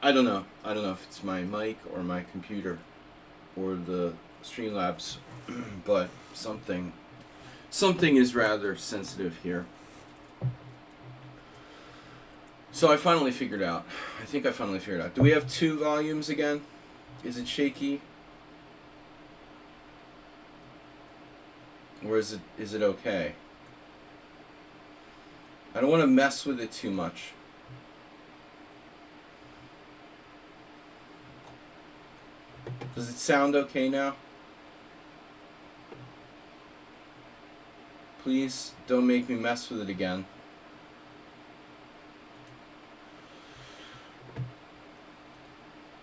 I don't know. I don't know if it's my mic or my computer or the Streamlabs, but something is rather sensitive here. So I finally figured out. I think I finally figured out. Do we have 2 volumes again? Is it shaky? Or is it okay? I don't want to mess with it too much. Does it sound okay now? Please don't make me mess with it again.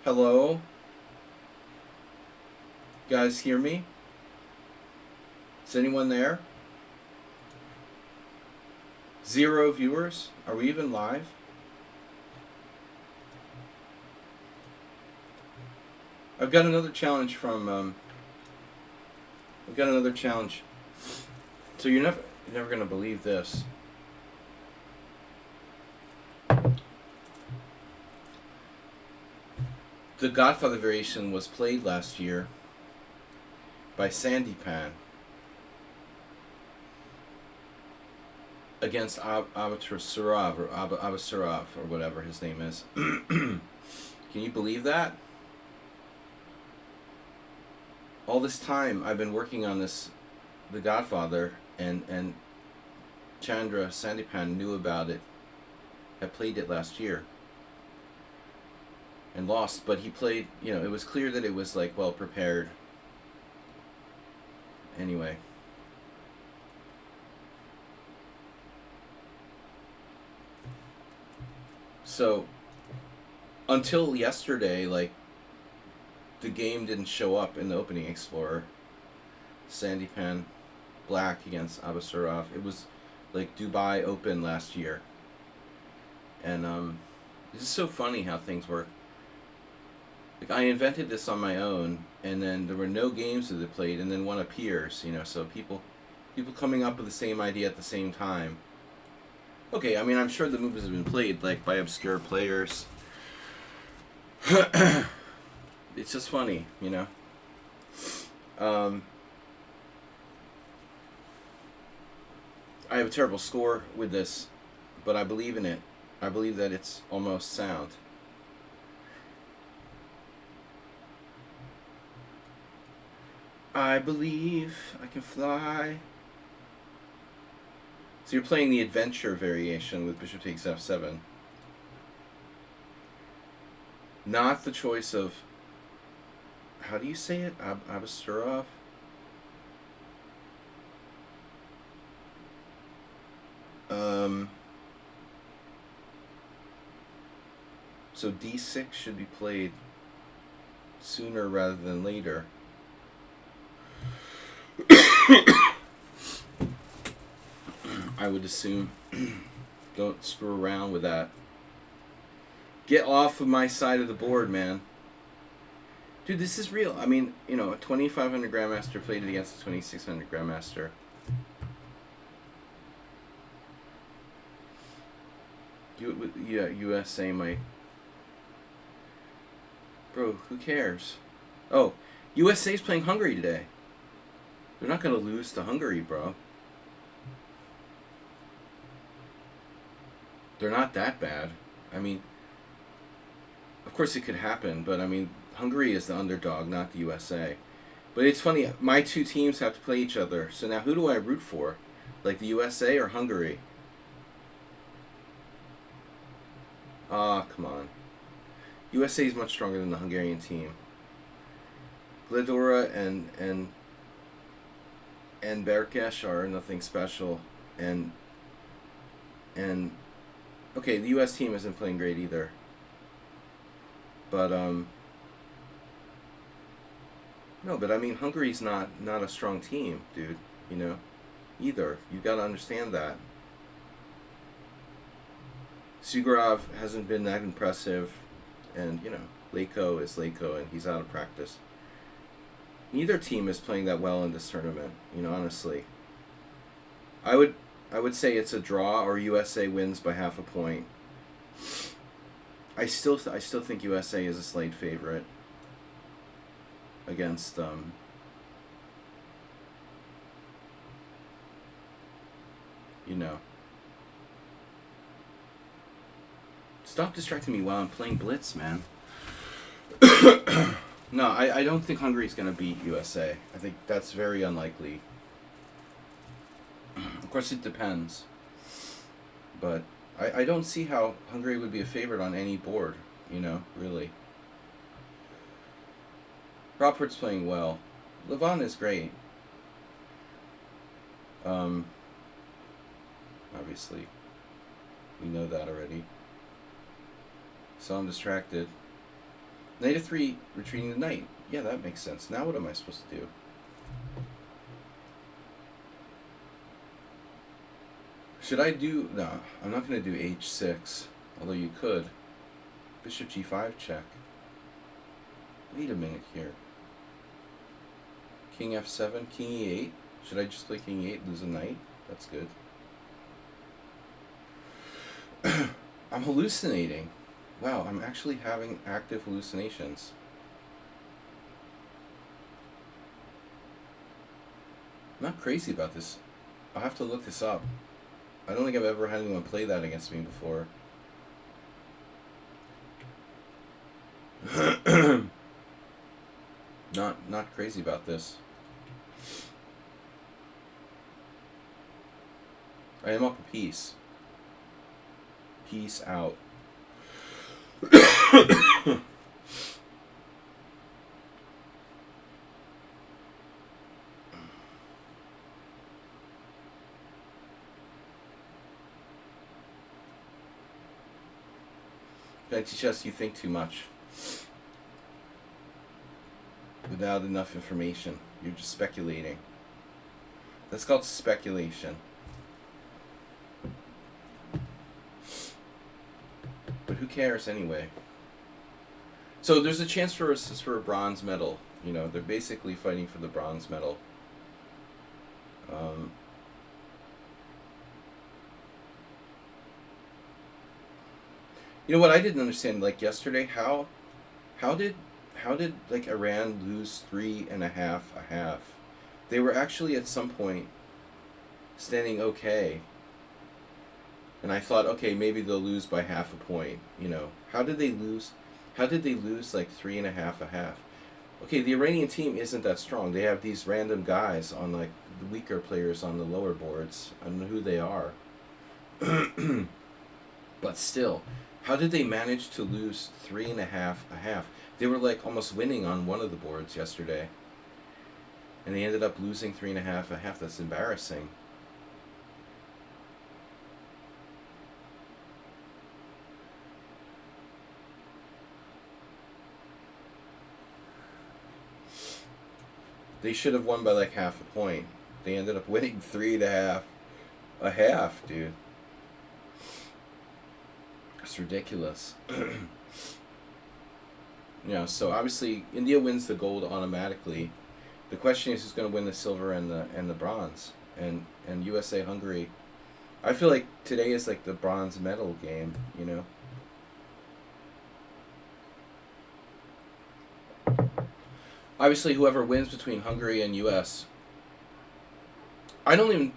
Hello? You guys hear me? Is anyone there? 0 viewers? Are we even live? I've got another challenge from I've got another challenge. So you're never gonna believe this. The Godfather variation was played last year by Sandy Pan against Abasarov or whatever his name is. Can you believe that? All this time I've been working on this, The Godfather, and Chandra Sandipan knew about it, had played it last year and lost, but he played, it was clear that it was like well prepared. Anyway. So until yesterday, like, the game didn't show up in the opening Explorer. Sandipan Black against Abasarov. It was like Dubai Open last year. And this is so funny how things work. Like, I invented this on my own, and then there were no games that it played, and then one appears, so people coming up with the same idea at the same time. Okay, I mean, I'm sure the movies have been played, like, by obscure players. It's just funny, I have a terrible score with this, but I believe in it. I believe that it's almost sound. I believe I can fly. So you're playing the adventure variation with bishop takes f7. Not the choice of, how do you say it? Abasarov? So d6 should be played sooner rather than later. I would assume. Don't screw around with that. Get off of my side of the board, man. Dude, this is real. I mean, a 2,500 Grandmaster played it against a 2,600 Grandmaster. USA might... Bro, who cares? Oh, USA's playing Hungary today. They're not going to lose to Hungary, bro. They're not that bad. I mean, of course it could happen, but I mean, Hungary is the underdog, not the USA. But it's funny, my 2 teams have to play each other. So now who do I root for? Like the USA or Hungary? Ah, come on. USA is much stronger than the Hungarian team. Gledora and Berkesh are nothing special, and okay, the US team isn't playing great either. But no, but I mean, Hungary's not a strong team, dude, either. You got to understand that. Sugarov hasn't been that impressive, and Leko is Leko, and he's out of practice. Neither team is playing that well in this tournament, honestly. I would say it's a draw, or USA wins by half a point. I still think USA is a slight favorite against you know. Stop distracting me while I'm playing Blitz, man. No, I don't think Hungary's going to beat USA. I think that's very unlikely. Of course, it depends. But I don't see how Hungary would be a favorite on any board, really. Crawford's playing well. Levon is great. Obviously. We know that already. So I'm distracted. Knight of 3, retreating the knight. Yeah, that makes sense. Now what am I supposed to do? Should I do... No, I'm not going to do h6. Although you could. Bishop g5 check. Wait a minute here. King f7, king e8. Should I just play king e8, lose a knight? That's good. I'm hallucinating. Wow, I'm actually having active hallucinations. I'm not crazy about this. I'll have to look this up. I don't think I've ever had anyone play that against me before. Not crazy about this. I am up a piece. Peace out. Fancy chess, you think too much. Without enough information. You're just speculating. That's called speculation. But who cares anyway? So there's a chance for a bronze medal. They're basically fighting for the bronze medal. You know what I didn't understand, like yesterday, how did like Iran lose 3.5 a half? They were actually at some point standing okay. And I thought, okay, maybe they'll lose by half a point. How did they lose? How did they lose like 3.5 a half? Okay, the Iranian team isn't that strong. They have these random guys on like the weaker players on the lower boards. I don't know who they are. But still, how did they manage to lose 3.5 a half? They were like almost winning on one of the boards yesterday. And they ended up losing 3.5 a half. That's embarrassing. They should have won by like half a point. They ended up winning 3.5 a half, dude. It's ridiculous. So obviously India wins the gold automatically. The question is who's going to win the silver and the bronze. And USA Hungary. I feel like today is like the bronze medal game, Obviously, whoever wins between Hungary and U.S. I don't even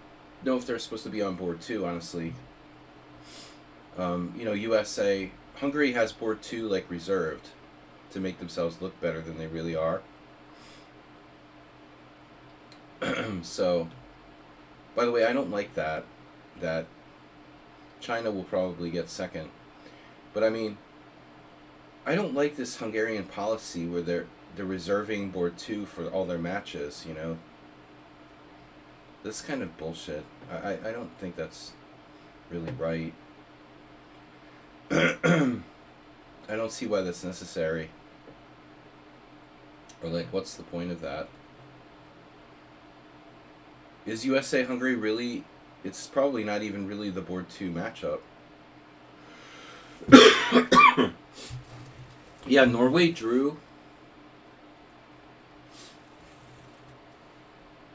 know if they're supposed to be on board 2, honestly. USA... Hungary has board 2, like, reserved to make themselves look better than they really are. So, by the way, I don't like that China will probably get second. But, I mean, I don't like this Hungarian policy where they're reserving board 2 for all their matches, That's kind of bullshit. I don't think that's really right. I don't see why that's necessary. Or, like, what's the point of that? Is USA Hungary really... It's probably not even really the board 2 matchup. Yeah, Norway drew...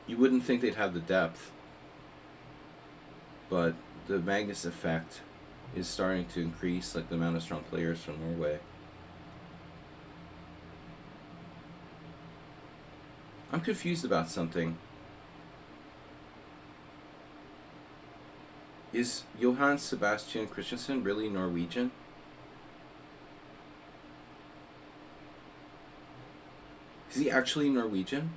You wouldn't think they'd have the depth, but the Magnus effect is starting to increase, like the amount of strong players from Norway. I'm confused about something. Is Johann Sebastian Christensen really Norwegian? Is he actually Norwegian?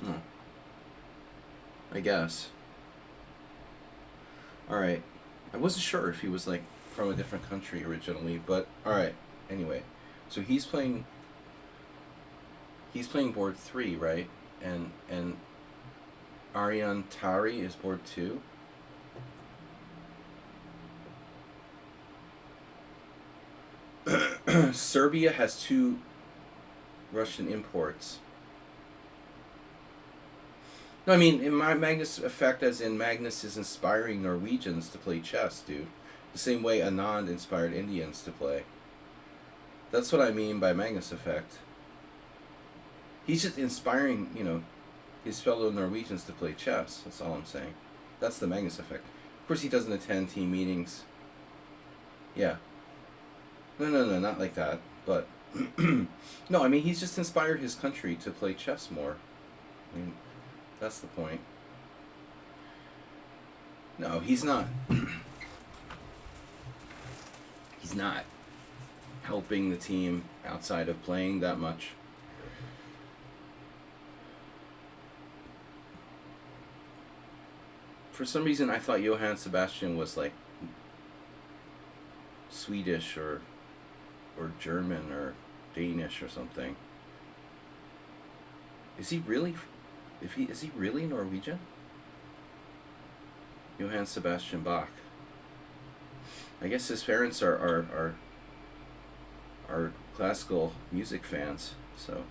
Oh. I guess. Alright. I wasn't sure if he was like from a different country originally, but alright. Anyway. So he's playing board 3, right? And Aryan Tari is board 2. Serbia has 2 Russian imports. No, I mean, in my Magnus effect, as in Magnus is inspiring Norwegians to play chess, dude. The same way Anand inspired Indians to play. That's what I mean by Magnus effect. He's just inspiring, his fellow Norwegians to play chess. That's all I'm saying. That's the Magnus effect. Of course, he doesn't attend team meetings. Yeah. No, not like that. But, no, I mean, he's just inspired his country to play chess more. I mean, that's the point. No, he's not. He's not helping the team outside of playing that much. For some reason, I thought Johann Sebastian was like Swedish or German or Danish or something. Is he really? Is he really Norwegian? Johann Sebastian Bach. I guess his parents are classical music fans, so.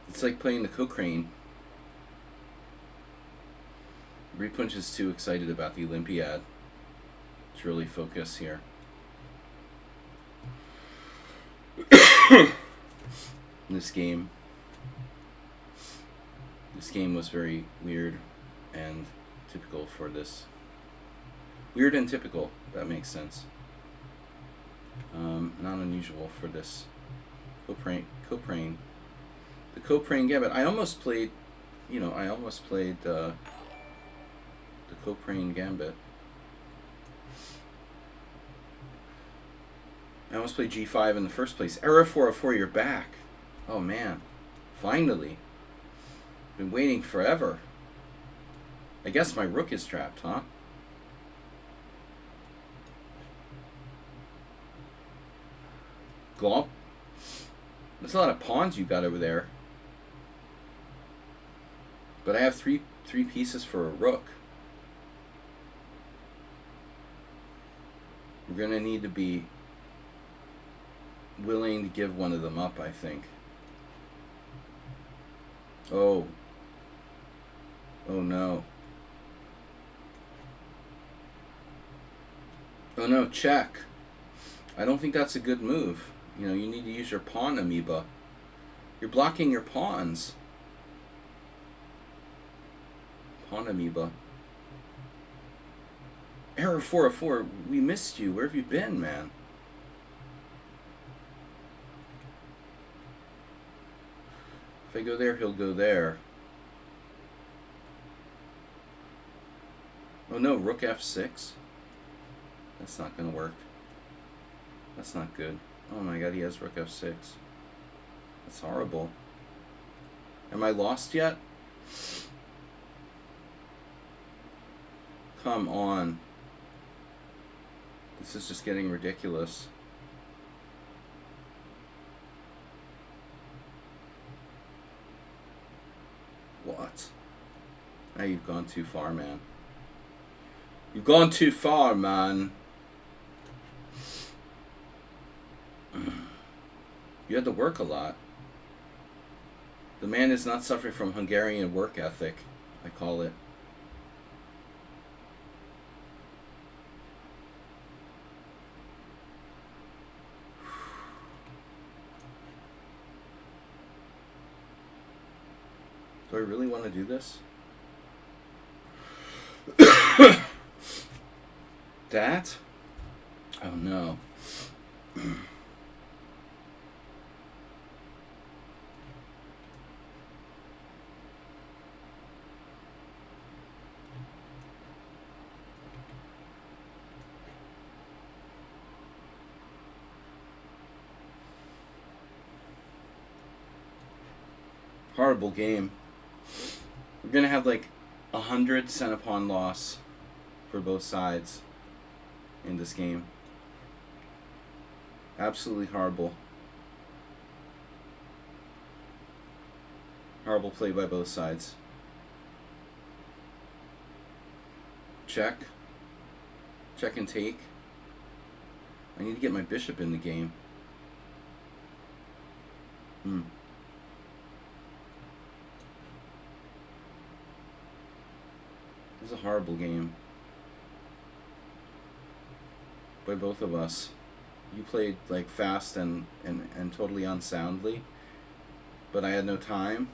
It's like playing the Cochrane. Repunch is too excited about the Olympiad to really focus here. This game was very weird and typical for this. Weird and typical, that makes sense. Not unusual for this Cochrane. The Cochrane Gambit. I almost played the Cochrane Gambit. I almost played G5 in the first place. Error 404, you're back. Oh man, finally. Been waiting forever. I guess my rook is trapped, huh? Glomp. There's a lot of pawns you got over there. But I have three pieces for a rook. We're gonna need to be willing to give one of them up, I think. Oh no. Oh no, check. I don't think that's a good move. You need to use your pawn amoeba. You're blocking your pawns. Pawn amoeba. Error 404, we missed you. Where have you been, man? If I go there, he'll go there. Oh no, rook f6? That's not going to work. That's not good. Oh my god, he has rook f6. That's horrible. Am I lost yet? Come on. This is just getting ridiculous. What? Now you've gone too far, man. You've gone too far, man. You had to work a lot. The man is not suffering from Hungarian work ethic, I call it. Do I really want to do this? That? Oh no. Horrible game. We're gonna have like 100 cent upon loss for both sides in this game. Absolutely horrible. Horrible play by both sides. Check. Check and take. I need to get my bishop in the game. This is a horrible game by both of us. You played like fast and totally unsoundly, but I had no time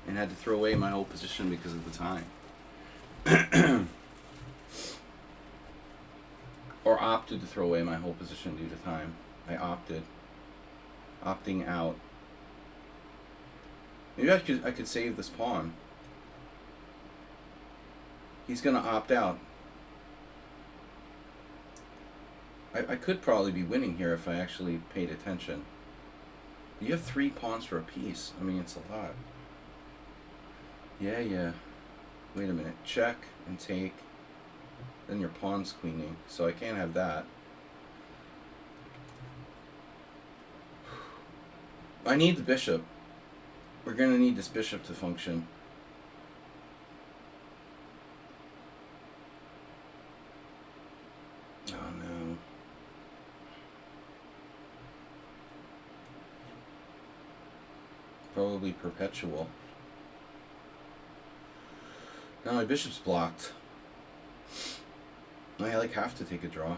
and had to throw away my whole position because of the time. Or opted to throw away my whole position due to time. I opting out. Maybe I could save this pawn. He's gonna opt out. I could probably be winning here if I actually paid attention. You have 3 pawns for a piece. I mean, it's a lot. Yeah. Wait a minute. Check and take. Then your pawn's queening, so I can't have that. I need the bishop. We're gonna need this bishop to function. Oh no. Probably perpetual. No, my bishop's blocked. I like have to take a draw.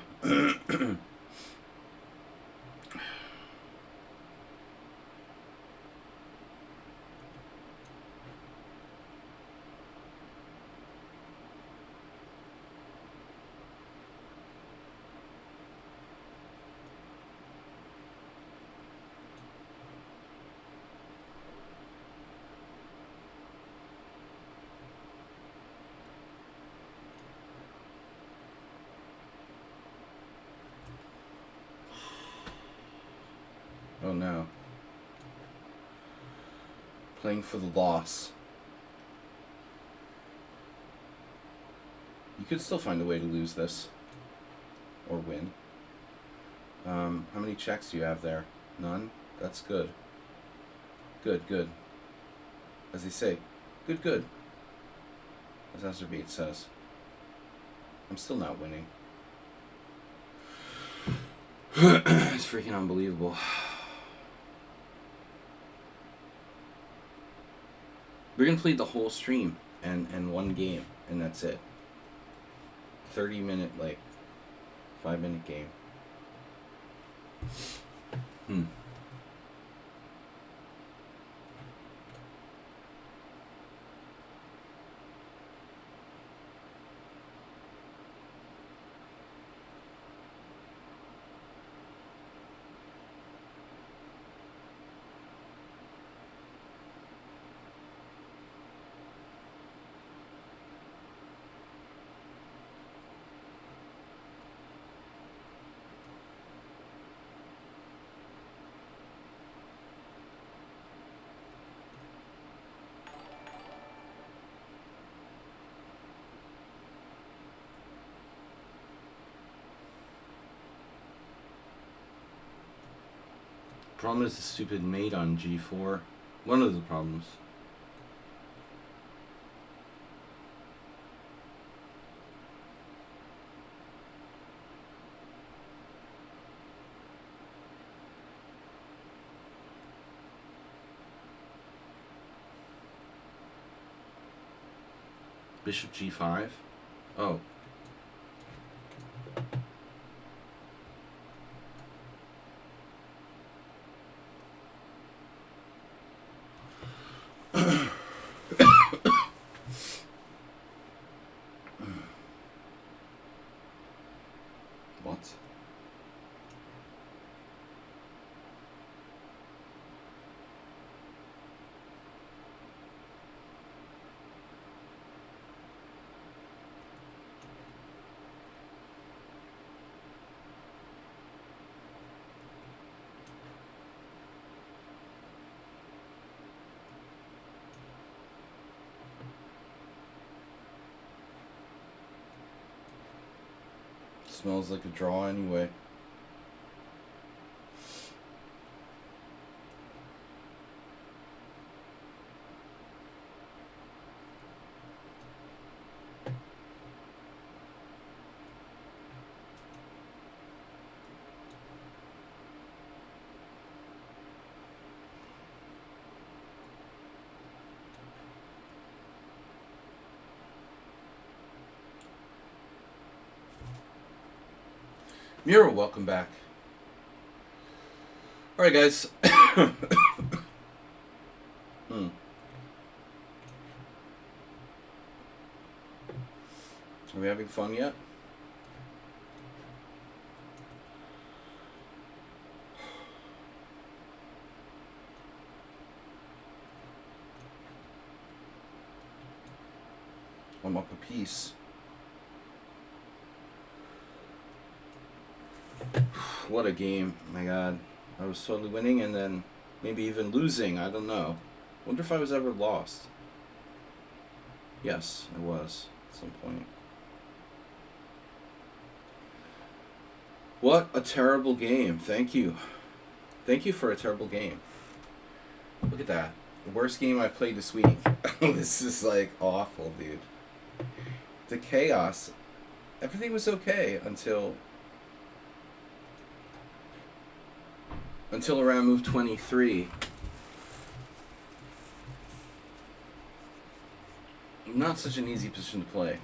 Oh no. Playing for the loss. You could still find a way to lose this. Or win. How many checks do you have there? None? That's good. Good. As they say, good. As Azerbeat says. I'm still not winning. It's freaking unbelievable. We're gonna play the whole stream and one game, and that's it. 30-minute, 5-minute game. Problem is the stupid mate on g4. One of the problems. Bishop g5? Oh. Smells like a draw anyway. Mira, welcome back. Alright, guys. Are we having fun yet? I'm up a piece. What a game. My God. I was totally winning and then maybe even losing. I don't know. Wonder if I was ever lost. Yes, I was at some point. What a terrible game. Thank you. Thank you for a terrible game. Look at that. The worst game I played this week. This is like awful, dude. The chaos. Everything was okay until around move 23. Not such an easy position to play.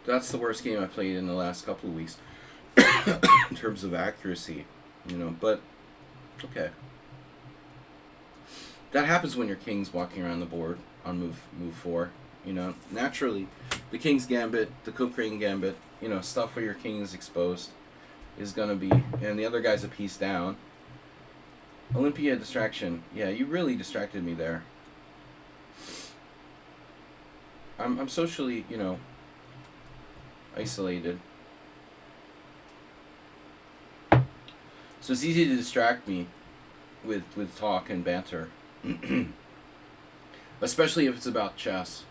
That's the worst game I played in the last couple of weeks in terms of accuracy, you know, but okay. That happens when your king's walking around the board on move 4. You know, naturally, the king's gambit, the Cochrane gambit, you know, stuff where your king is exposed is going to be, and the other guy's a piece down. Olympia distraction. Yeah, you really distracted me there. I'm socially, you know, isolated. So it's easy to distract me with talk and banter. Especially if it's about chess.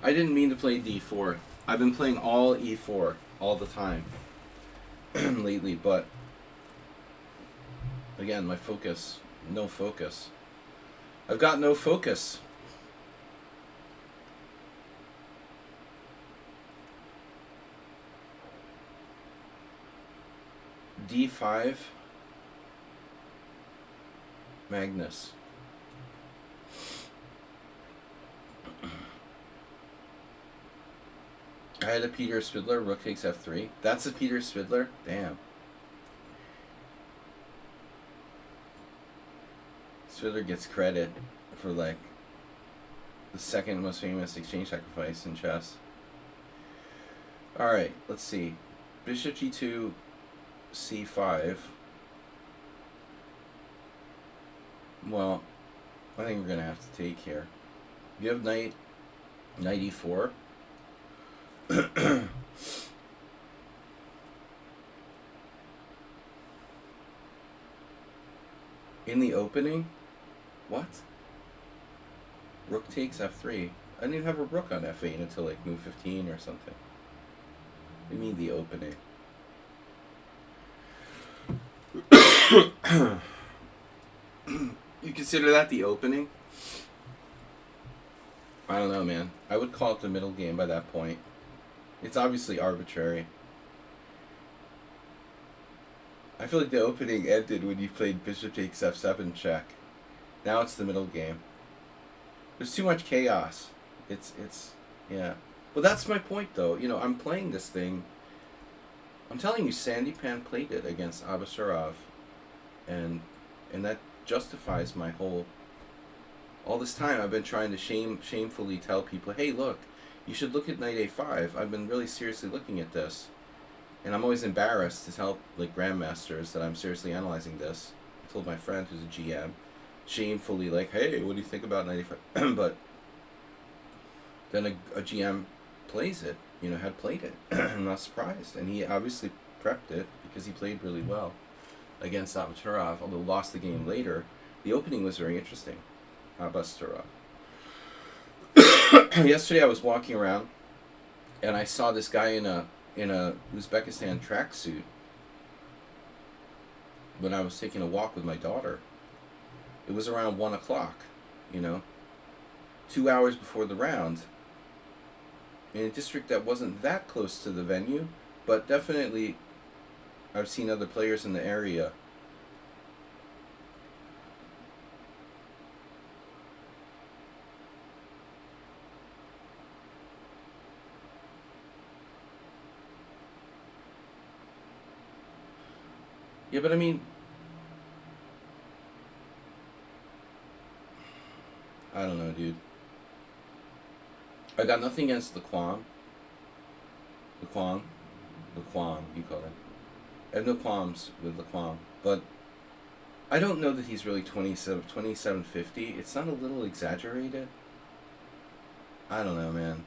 I didn't mean to play d4. I've been playing all e4 all the time lately, but again, my focus, no focus. I've got no focus. d5. Magnus. I had a Peter Spidler, rook takes f3. That's a Peter Spidler? Damn. Spidler gets credit for, like, the second most famous exchange sacrifice in chess. Alright, let's see. Bishop g2, c5. Well, I think we're going to have to take here. You have knight e4. In the opening? What? Rook takes f3. I didn't even have a rook on f8 until like move 15 or something. What do you mean the opening? You consider that the opening? I don't know, man. I would call it the middle game by that point. It's obviously arbitrary. I feel like the opening ended when you played bishop takes f7 check. Now it's the middle game. There's too much chaos. It's yeah. Well, that's my point, though. You know, I'm playing this thing. I'm telling you, Sandy Pan played it against Abasarov, and that justifies my whole. All this time, I've been trying to shamefully tell people, hey, look, you should look at knight a5. I've been really seriously looking at this, and I'm always embarrassed to tell like grandmasters that I'm seriously analyzing this. I told my friend who's a GM, shamefully, like, hey, what do you think about knight a5? But then a GM plays it, you know, had played it. I'm not surprised, and he obviously prepped it because he played really well. against Abaturov, although lost the game later. The opening was very interesting. Abaturov. Yesterday I was walking around and I saw this guy in a Uzbekistan tracksuit when I was taking a walk with my daughter. It was around 1 o'clock, 2 hours before the round, in a district that wasn't that close to the venue, but definitely I've seen other players in the area. Yeah, but I mean, I don't know, dude. I got nothing against the Kwang, you call it. I have no qualms with the Kwang, but I don't know that he's really 2750. It's not a little exaggerated? I don't know, man.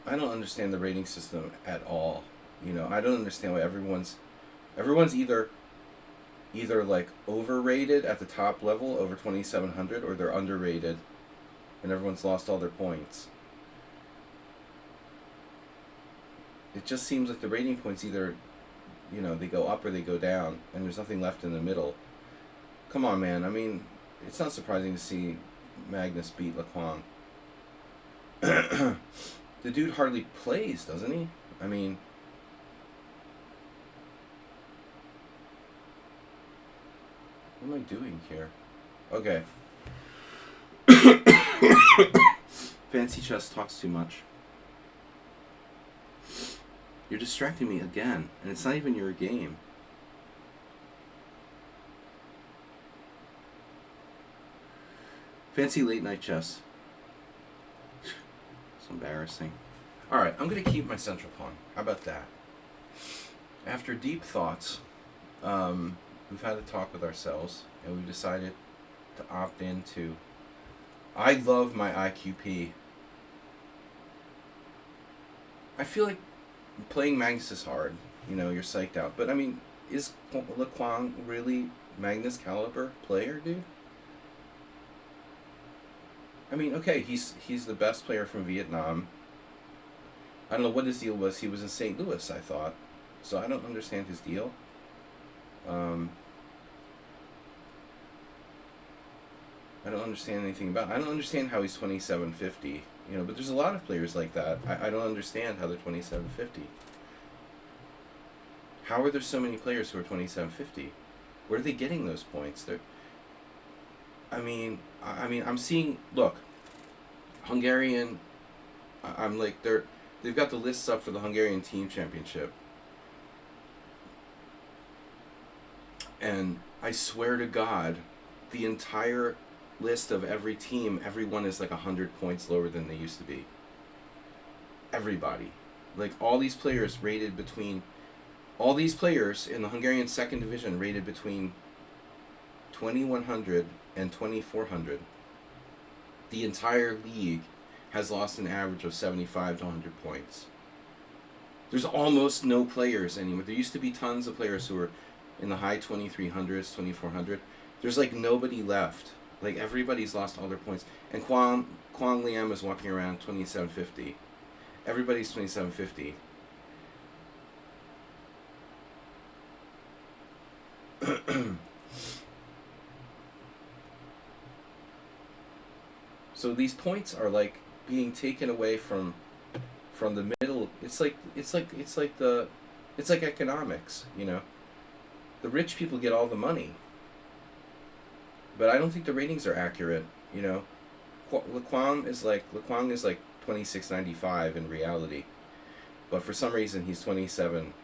I don't understand the rating system at all. I don't understand why everyone's either like overrated at the top level over 2700, or they're underrated and everyone's lost all their points. It just seems like the rating points either they go up or they go down, and there's nothing left in the middle. Come on, man. I mean, it's not surprising to see Magnus beat Lequang. The dude hardly plays, doesn't he? I mean, what am I doing here? Okay. Fancy Chess talks too much. You're distracting me again, and it's not even your game. Fancy late night chess. It's embarrassing. Alright, I'm going to keep my central pawn. How about that? After deep thoughts, we've had a talk with ourselves, and we've decided to opt into... I love my IQP. I feel like playing Magnus is hard. You're psyched out. But, I mean, is Lequang really Magnus caliber player, dude? I mean, okay, he's the best player from Vietnam. I don't know what his deal was. He was in St. Louis, I thought. So I don't understand his deal. I don't understand anything about it. I don't understand how he's 2750. But there's a lot of players like that. I don't understand how they're 2750. How are there so many players who are 2750? Where are they getting those points? I'm seeing, look, Hungarian, I'm like, they've got the lists up for the Hungarian Team Championship. And I swear to God, the entire list of every team, everyone is like 100 points lower than they used to be. Everybody. Like, all these players in the Hungarian second division rated between 2100 and 2400. The entire league has lost an average of 75 to 100 points. There's almost no players anymore. There used to be tons of players who were in the high 2300s, 2400. There's like nobody left. Like, everybody's lost all their points. And Quang Liam is walking around 2750. Everybody's 2750. So these points are like being taken away from the middle. It's like economics, The rich people get all the money. But I don't think the ratings are accurate, Lequang is like 2695 in reality. But for some reason he's 27.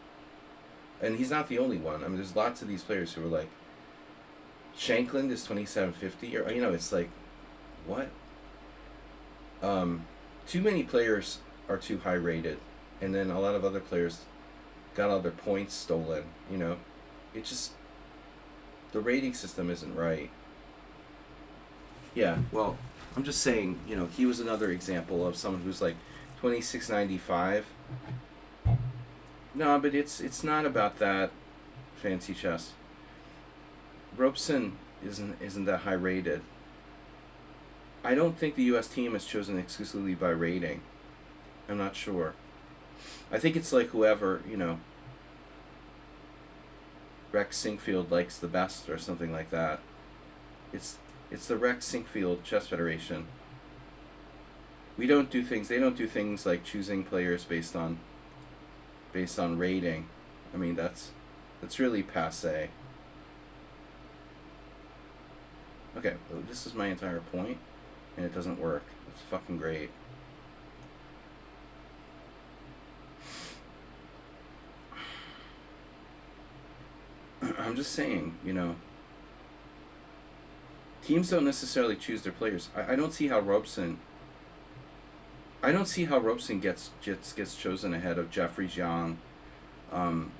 And he's not the only one. I mean, there's lots of these players who are like, Shankland is 2750, or it's like, what? Too many players are too high rated, and then a lot of other players got all their points stolen. It just, the rating system isn't right. Yeah, well, I'm just saying, he was another example of someone who's like 2695, No, but it's not about that fancy chess. Robeson isn't that high rated. I don't think the U.S. team is chosen exclusively by rating. I'm not sure. I think it's like whoever, Rex Sinkfield likes the best or something like that. It's it's the Rex Sinkfield Chess Federation. We don't do things. They don't do things like choosing players based on rating. I mean that's really passe. Okay, well, this is my entire point, and it doesn't work. It's fucking great. I'm just saying, teams don't necessarily choose their players. I don't see how Robeson. I don't see how Robeson gets chosen ahead of Jeffrey Jiang, and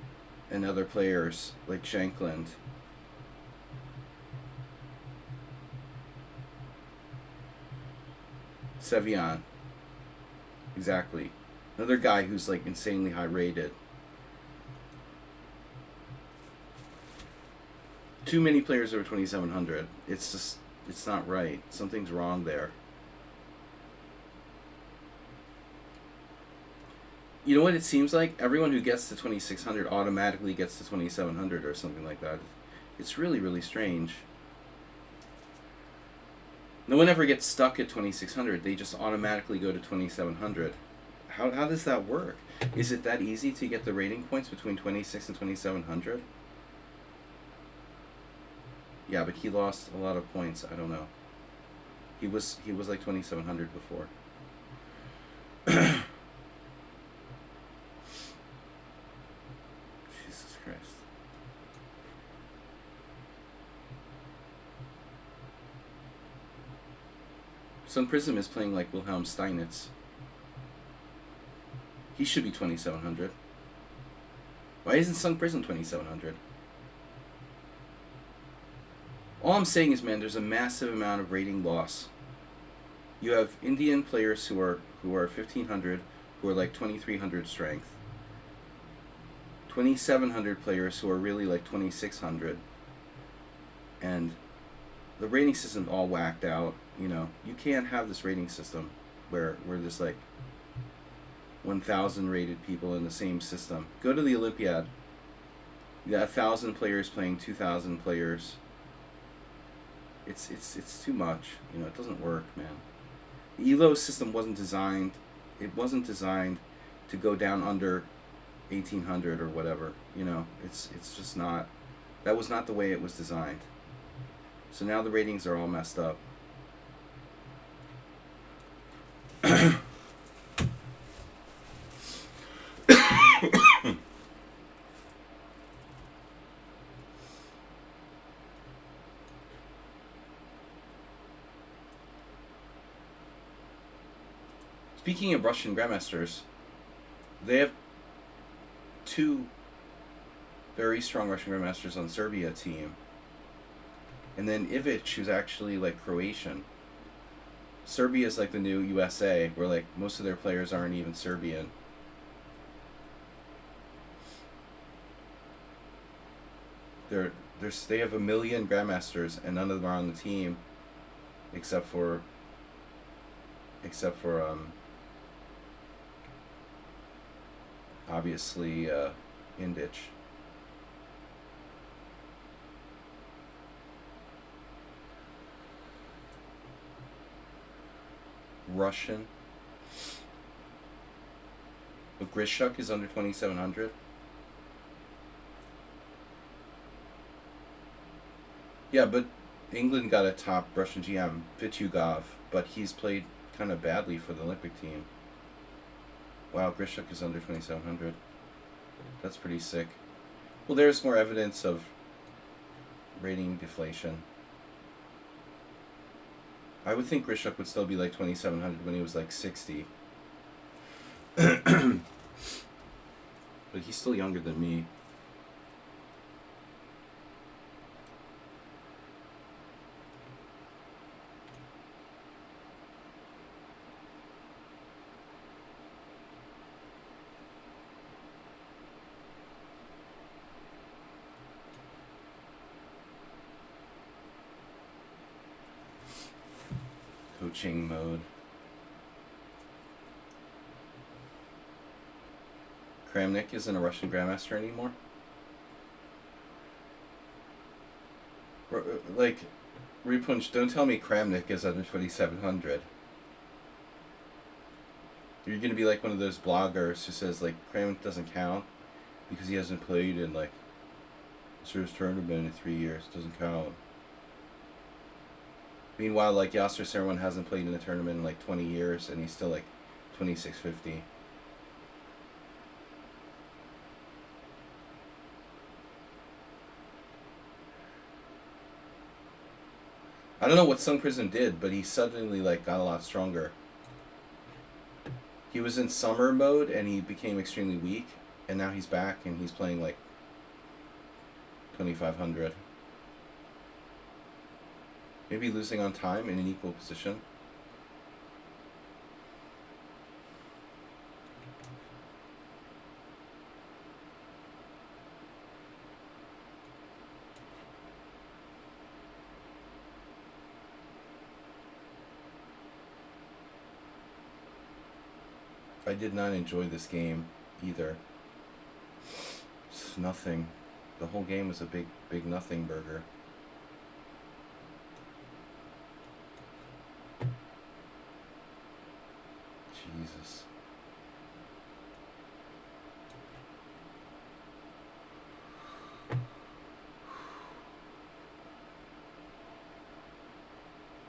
other players like Shankland. Sevian, exactly. Another guy who's like insanely high rated. Too many players over 2,700. It's not right. Something's wrong there. You know what it seems like? Everyone who gets to 2,600 automatically gets to 2,700 or something like that. It's really, really strange. No one ever gets stuck at 2,600. They just automatically go to 2,700. How does that work? Is it that easy to get the rating points between 26 and 2,700? Yeah, but he lost a lot of points. I don't know. He was like 2,700 before. Jesus Christ. Sun Prism is playing like Wilhelm Steinitz. He should be 2,700. Why isn't Sun Prism 2,700? All I'm saying is, man, there's a massive amount of rating loss. You have Indian players who are 1,500, who are like 2,300 strength. 2,700 players who are really like 2,600. And the rating system's all whacked out. You can't have this rating system where there's like 1,000 rated people in the same system. Go to the Olympiad. You got 1,000 players playing 2,000 players. It's too much. It doesn't work, man. The ELO system wasn't designed. It wasn't designed to go down under 1,800 or whatever. It's just not. That was not the way it was designed. So now the ratings are all messed up. Speaking of Russian grandmasters, they have two very strong Russian grandmasters on Serbia team. And then Ivic, who's actually like Croatian. Serbia is like the new USA, where like most of their players aren't even Serbian. They have 1 million grandmasters, and none of them are on the team, except for obviously Indic. Russian. But Grishuk is under 2,700. Yeah, but England got a top Russian GM, Vityugov, but he's played kind of badly for the Olympic team. Wow, Grishuk is under 2,700. That's pretty sick. Well, there's more evidence of rating deflation. I would think Grishuk would still be like 2,700 when he was like 60. But he's still younger than me. coaching mode. Kramnik isn't a Russian Grandmaster anymore? Like, Repunch, don't tell me Kramnik is under 2,700. You're going to be like one of those bloggers who says, like, Kramnik doesn't count because he hasn't played in, like, a serious tournament in 3 years. Doesn't count. Meanwhile, like, Yasser Seirawan hasn't played in a tournament in, like, 20 years, and he's still, like, 2,650. I don't know what Sun Prism did, but he suddenly, like, got a lot stronger. He was in summer mode, and he became extremely weak, and now he's back, and he's playing, like, 2,500. Maybe losing on time in an equal position. I did not enjoy this game either. It's nothing. The whole game was a big nothing burger. Jesus.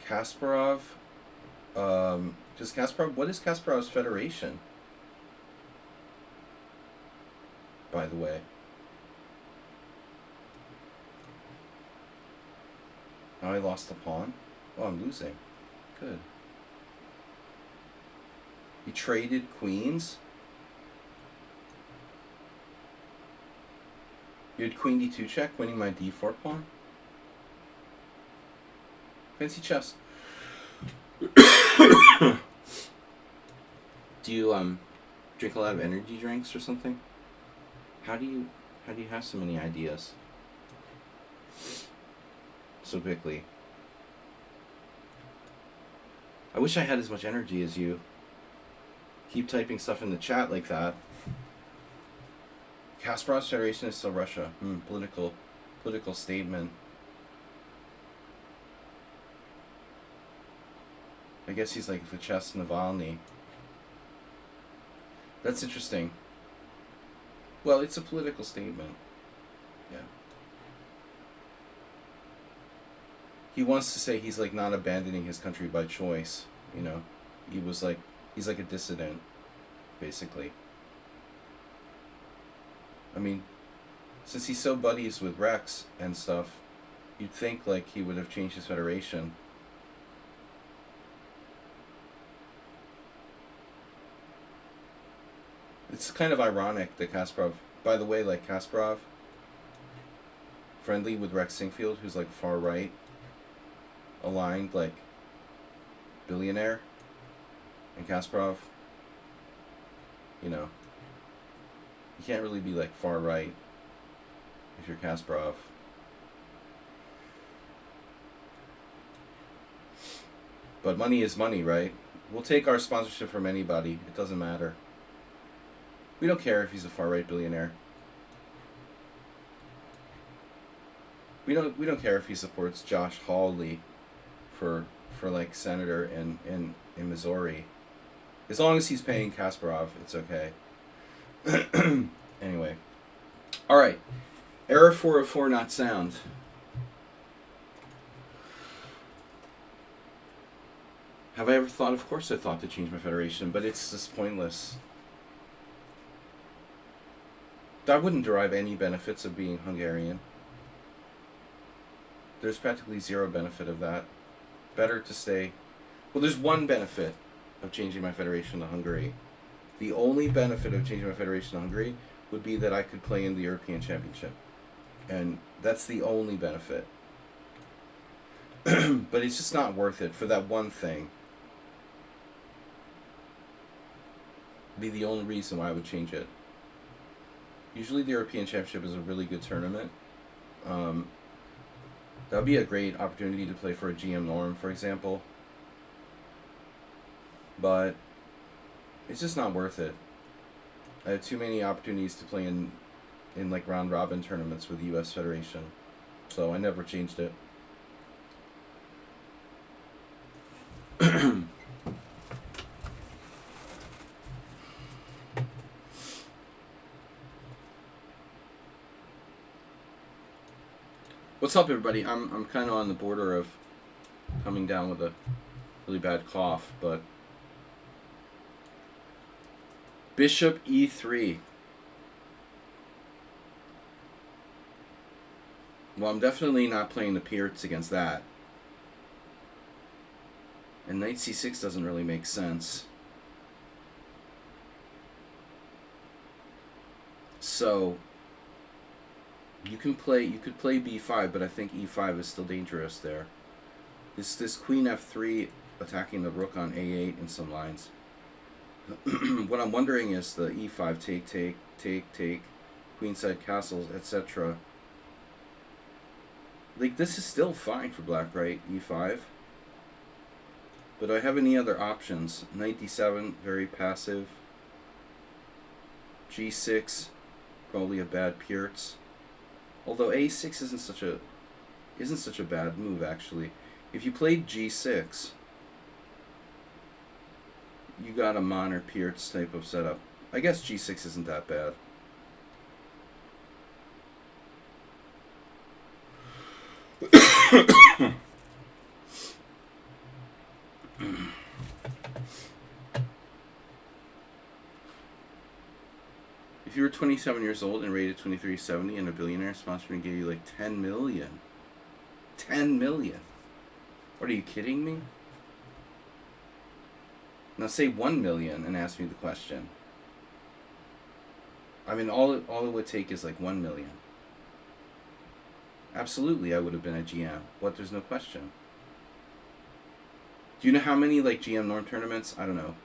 Kasparov. What is Kasparov's federation? By the way. Now I lost the pawn. Oh, I'm losing. Good. He traded queens. You had queen d2 check, winning my d4 pawn. Fancy chess. Do you drink a lot of energy drinks or something? How do you have so many ideas so quickly? I wish I had as much energy as you. Keep typing stuff in the chat like that. Kasparov's federation is still Russia. Political statement. I guess he's like the chess Navalny. That's interesting. Well, it's a political statement. Yeah. He wants to say he's like not abandoning his country by choice. You know, he's like a dissident, basically. I mean, since he's so buddies with Rex and stuff, you'd think like he would have changed his federation. It's kind of ironic that Kasparov, by the way, like Kasparov, friendly with Rex Singfield, who's like far right, aligned, like billionaire, and Kasparov, you know, you can't really be like far right if you're Kasparov. But money is money, right? We'll take our sponsorship from anybody. It doesn't matter. We don't care if he's a far-right billionaire. We don't care if he supports Josh Hawley for like senator in Missouri. As long as he's paying Kasparov, it's okay. Anyway. All right. Error 404 not sound. Have I ever thought? Of course I thought to change my federation, but it's just pointless. I wouldn't derive any benefits of being Hungarian. There's practically zero benefit of that. Better to stay... Well, there's one benefit of changing my federation to Hungary. The only benefit of changing my federation to Hungary would be that I could play in the European Championship. And that's the only benefit. But it's just not worth it for that one thing. It'd be the only reason why I would change it. Usually the European Championship is a really good tournament. That would be a great opportunity to play for a GM Norm, for example. but it's just not worth it. I had too many opportunities to play in like round robin tournaments with the U.S. Federation, so I never changed it. What's up, everybody? I'm kind of on the border of coming down with a really bad cough, but Bishop E3. Well, I'm definitely not playing the Pierts against that. And Knight C6 doesn't really make sense. So you could play B5, but I think E5 is still dangerous there. This Queen F3 attacking the Rook on A8 in some lines. What I'm wondering is the E5 take, queenside castles, etc. Like, this is still fine for black, right? E5. But do I have any other options? Knight D7, very passive. G6, probably a bad Pierts. Although A6 isn't such a bad move, actually. If you played G6, you got a Mon or Pierts type of setup. I guess G6 isn't that bad. If you were 27 years old and rated 2370 and a billionaire sponsoring gave you like 10 million. 10 million. What, are you kidding me? Now say 1 million and ask me the question. I mean, all it would take is like 1 million. Absolutely, I would have been a GM, but there's no question. Do you know how many like GM Norm tournaments, I don't know,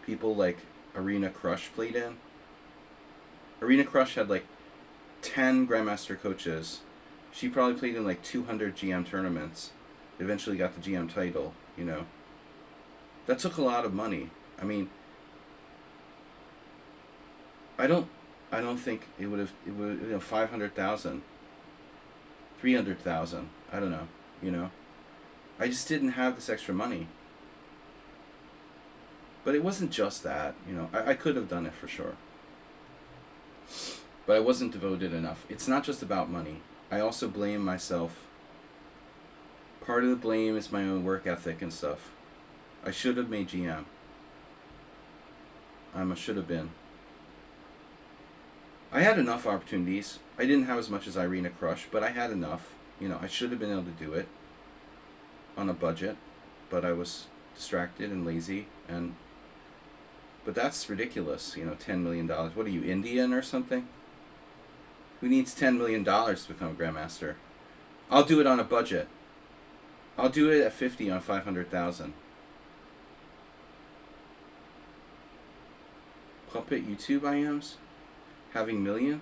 people like Arena Crush played in? Arena Crush had like 10 Grandmaster coaches. She probably played in like 200 GM tournaments. Eventually got the GM title, you know. That took a lot of money. I mean, I don't think it would have, you know, 500,000, 300,000, I don't know, you know. I just didn't have this extra money. But it wasn't just that, you know. I could have done it for sure. But I wasn't devoted enough. It's not just about money. I also blame myself. Part of the blame is my own work ethic and stuff. I should have made GM. I should have been. I had enough opportunities. I didn't have as much as Irina Crush, but I had enough. You know, I should have been able to do it on a budget, but I was distracted and lazy, but that's ridiculous, you know, $10 million. What are you, Indian or something? Who needs $10 million to become a Grandmaster? I'll do it on a budget. I'll do it at 50 on 500,000. Puppet YouTube IMs? Having million?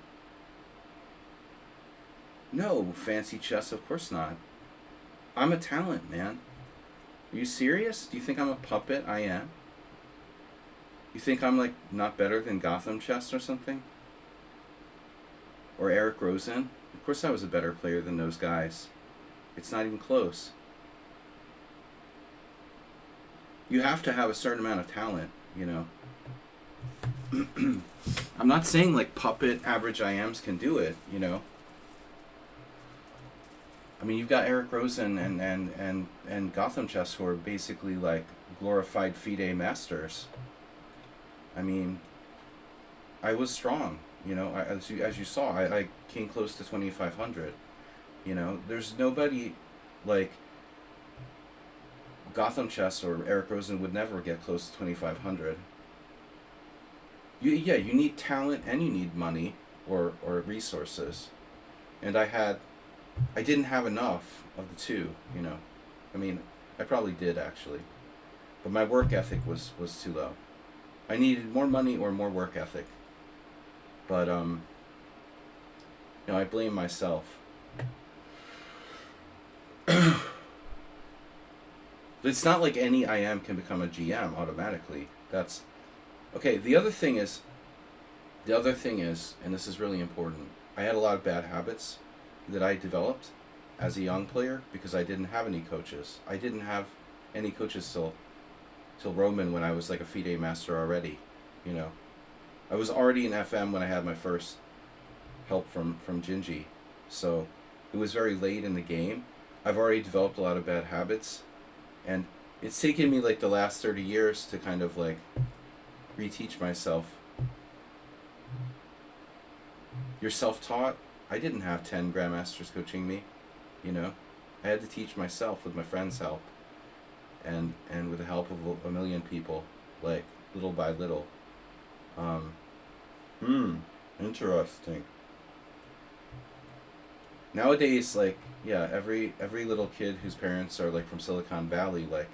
No, fancy chess, of course not. I'm a talent, man. Are you serious? Do you think I'm a puppet? I am. You think I'm like not better than Gotham Chess or something? Or Eric Rosen? Of course I was a better player than those guys. It's not even close. You have to have a certain amount of talent, you know. I'm not saying like puppet average IMs can do it, you know. I mean, you've got Eric Rosen and Gotham Chess who are basically like glorified FIDE masters. I mean, I was strong, you know. As you saw, I came close to 2,500. You know, there's nobody like Gotham Chess or Eric Rosen would never get close to 2,500. You need talent and you need money or resources, and I didn't have enough of the two, you know. I mean, I probably did actually, but my work ethic was too low. I needed more money or more work ethic. But you know, I blame myself. But it's not like any IM can become a GM automatically. That's okay. The other thing is, and this is really important. I had a lot of bad habits that I developed as a young player because I didn't have any coaches. I didn't have any coaches till Roman when I was like a FIDE master already. You know, I was already in FM when I had my first help from Gingy, so it was very late in the game. I've already developed a lot of bad habits, and it's taken me like the last 30 years to kind of like reteach myself. You're self-taught. I didn't have 10 grandmasters coaching me, you know. I had to teach myself with my friends' help, and with the help of a million people, like little by little. Interesting. Nowadays, like, yeah, every little kid whose parents are like from Silicon Valley, like,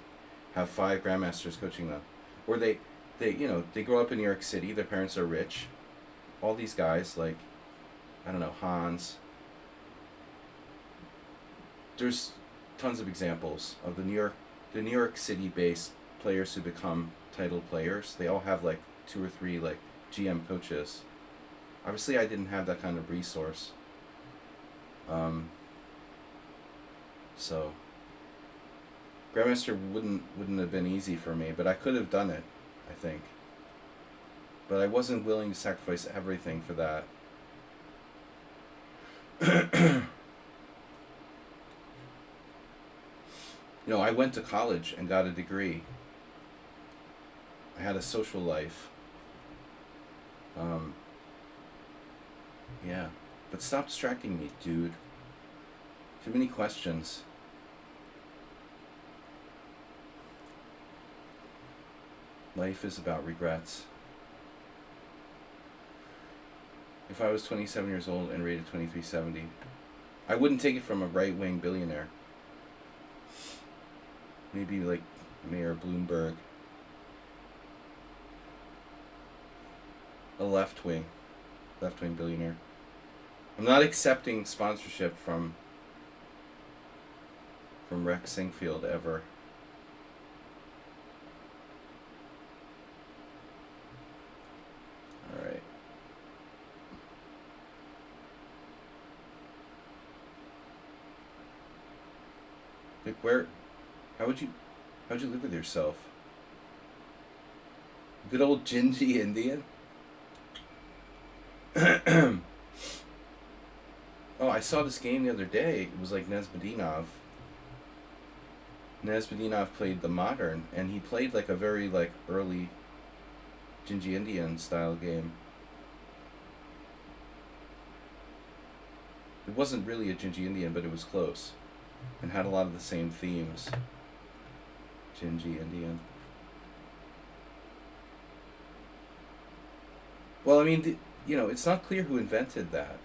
have 5 grandmasters coaching them, or they they grow up in New York City. Their parents are rich. All these guys, like, I don't know, Hans. There's tons of examples of the New York City based players who become title players. They all have like 2 or 3 like GM coaches. Obviously, I didn't have that kind of resource. So Grandmaster wouldn't have been easy for me, but I could have done it, I think. But I wasn't willing to sacrifice everything for that. You know, I went to college and got a degree. I had a social life. Yeah. But stop distracting me, dude. Too many questions. Life is about regrets. If I was 27 years old and rated 2370, I wouldn't take it from a right-wing billionaire. Maybe like Mayor Bloomberg. A left-wing billionaire. I'm not accepting sponsorship from Rex Singfield ever. All right. Like, how'd you live with yourself? Good old Gingy Indian? Oh, I saw this game the other day. It was like Nesbedinov. Nesbedinov played the modern, and he played like a very like early Gingy Indian style game. It wasn't really a Gingy Indian, but it was close, and had a lot of the same themes. Gingy Indian. Well, I mean, it's not clear who invented that.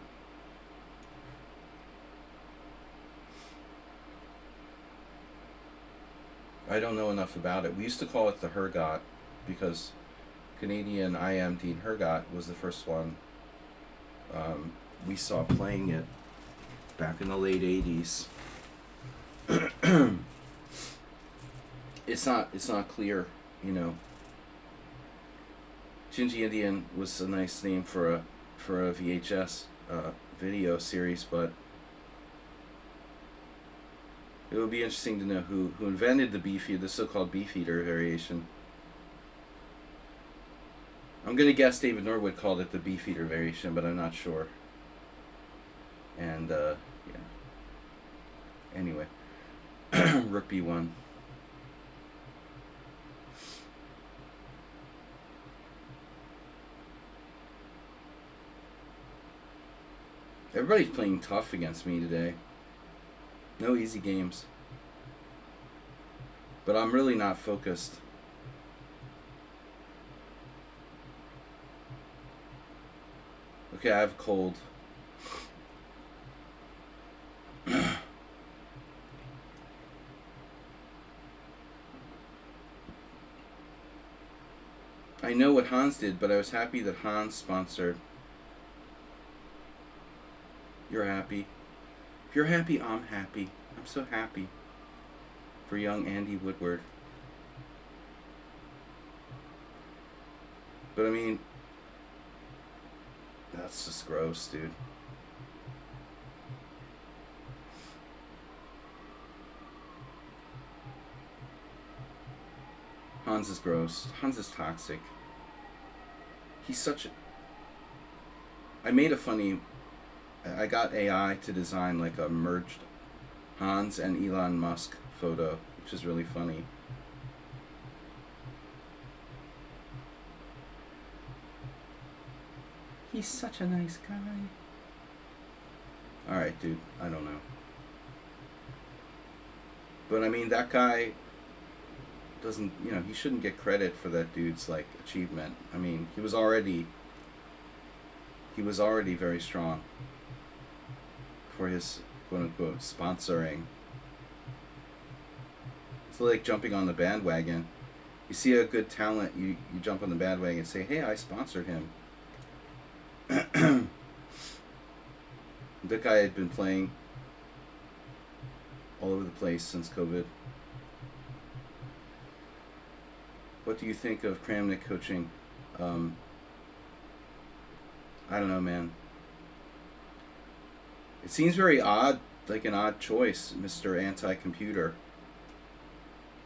I don't know enough about it. We used to call it the Hergot because Canadian IM Dean Hergot was the first one we saw playing it back in the late 80s. It's not clear, Gingy Indian was a nice name for a VHS video series, but it would be interesting to know who invented the so-called Beefeater variation. I'm gonna guess David Norwood called it the Beefeater variation, but I'm not sure. And yeah. Anyway, Rook B1. Everybody's playing tough against me today. No easy games. But I'm really not focused. Okay, I have a cold. I know what Hans did, but I was happy that Hans sponsored. You're happy. If you're happy, I'm happy. I'm so happy. for young Andy Woodward. But I mean, that's just gross, dude. Hans is gross. Hans is toxic. He's such a... I got AI to design like a merged Hans and Elon Musk photo, which is really funny. He's such a nice guy. Alright, dude. I don't know. But I mean, that guy doesn't, he shouldn't get credit for that dude's, like, achievement. I mean, he was already very strong for his quote-unquote sponsoring. It's like jumping on the bandwagon. You see a good talent, you jump on the bandwagon and say, hey, I sponsored him. That guy had been playing all over the place since COVID. What do you think of Kramnik coaching? I don't know, man. It seems very odd, like an odd choice, Mr. Anti-Computer.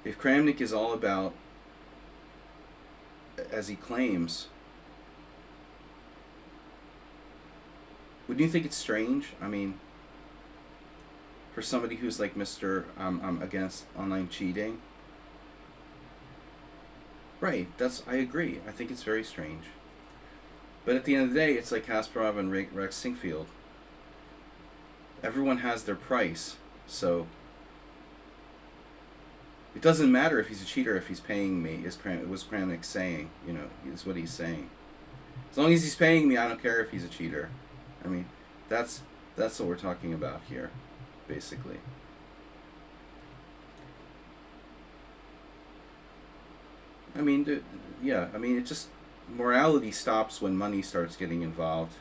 If Kramnik is all about, as he claims, wouldn't you think it's strange? I mean, for somebody who's like Mr. I'm against online cheating. Right, I agree. I think it's very strange. But at the end of the day, it's like Kasparov and Rex Sinkfield. Everyone has their price, so it doesn't matter if he's a cheater if he's paying me, was Kramnik saying, is what he's saying. As long as he's paying me, I don't care if he's a cheater. I mean, that's what we're talking about here, basically. I mean, it just, morality stops when money starts getting involved.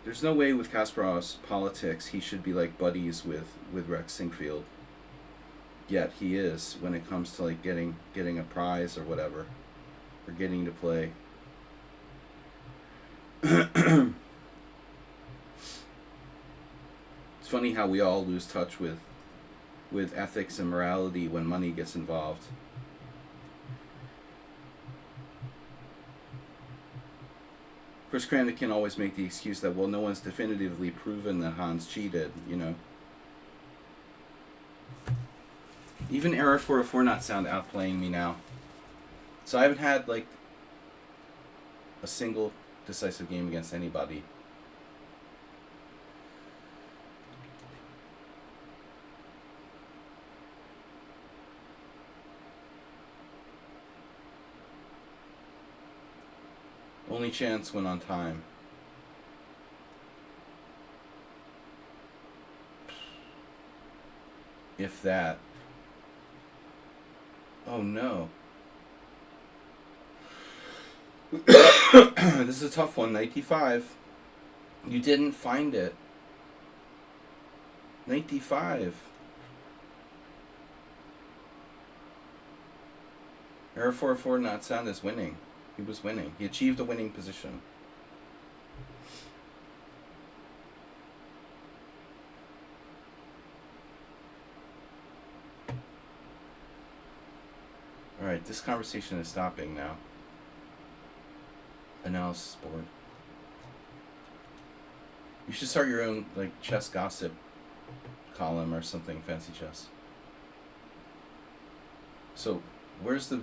There's no way with Kasparov's politics he should be like buddies with Rex Sinkfield. Yet he is when it comes to like getting a prize or whatever, or getting to play. It's funny how we all lose touch with ethics and morality when money gets involved. Of course, Kramnik can always make the excuse that, well, no one's definitively proven that Hans cheated, Even Error 404 not sound outplaying me now. So I haven't had, like, a single decisive game against anybody. Only chance when on time. If that. Oh no. This is a tough one. 95. You didn't find it. 95. Error 404 not sound as winning. He was winning. He achieved a winning position. Alright, this conversation is stopping now. Analysis board. You should start your own, like, chess gossip column or something, Fancy Chess. So, where's the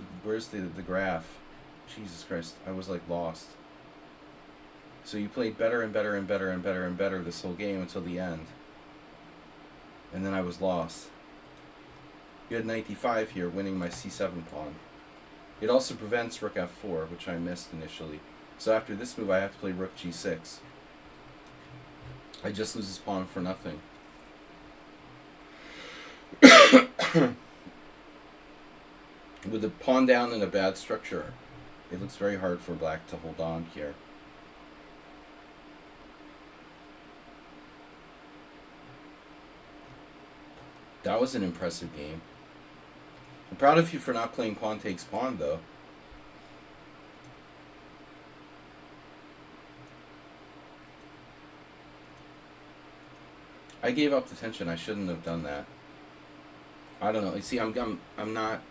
graph? Jesus Christ, I was like lost. So you played better and better and better and better and better this whole game until the end. And then I was lost. You had 95 here, winning my c7 pawn. It also prevents rook f4, which I missed initially. So after this move, I have to play rook g6. I just lose this pawn for nothing. With the pawn down in a bad structure, it looks very hard for black to hold on here. That was an impressive game. I'm proud of you for not playing pawn takes pawn, though. I gave up the tension. I shouldn't have done that. I don't know. You see, I'm not.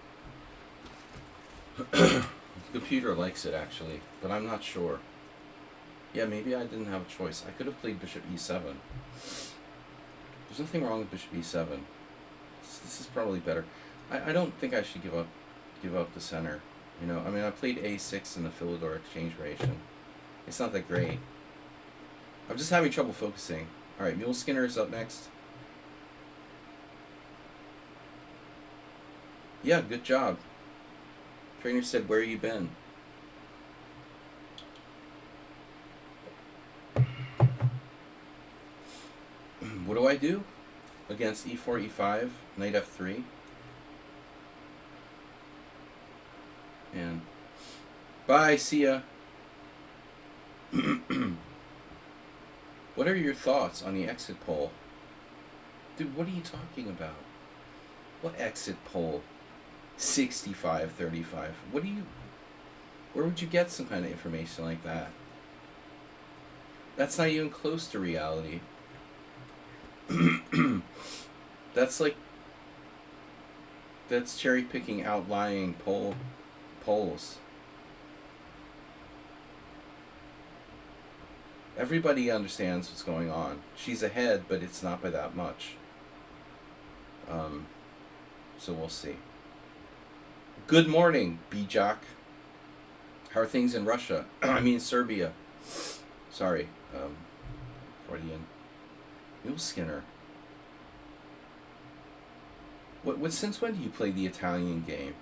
The computer likes it actually, but I'm not sure. Yeah, maybe I didn't have a choice. I could have played bishop e7. There's nothing wrong with bishop e7. This is probably better. I don't think I should give up the center. You know, I mean, I played a6 in the Philidor exchange variation. It's not that great. I'm just having trouble focusing. All right, Mule Skinner is up next. Yeah, good job. Trainer said, "Where you been?" What do I do against e4, e5, knight f3? And bye, see ya. What are your thoughts on the exit poll? Dude, what are you talking about? What exit poll? 65-35. What do you... Where would you get some kind of information like that? That's not even close to reality. That's like... That's cherry-picking outlying polls. Everybody understands what's going on. She's ahead, but it's not by that much. So we'll see. Good morning, Bijak. How are things in Russia? I mean Serbia. Sorry, Freudian. Mule Skinner. What? Since when do you play the Italian game?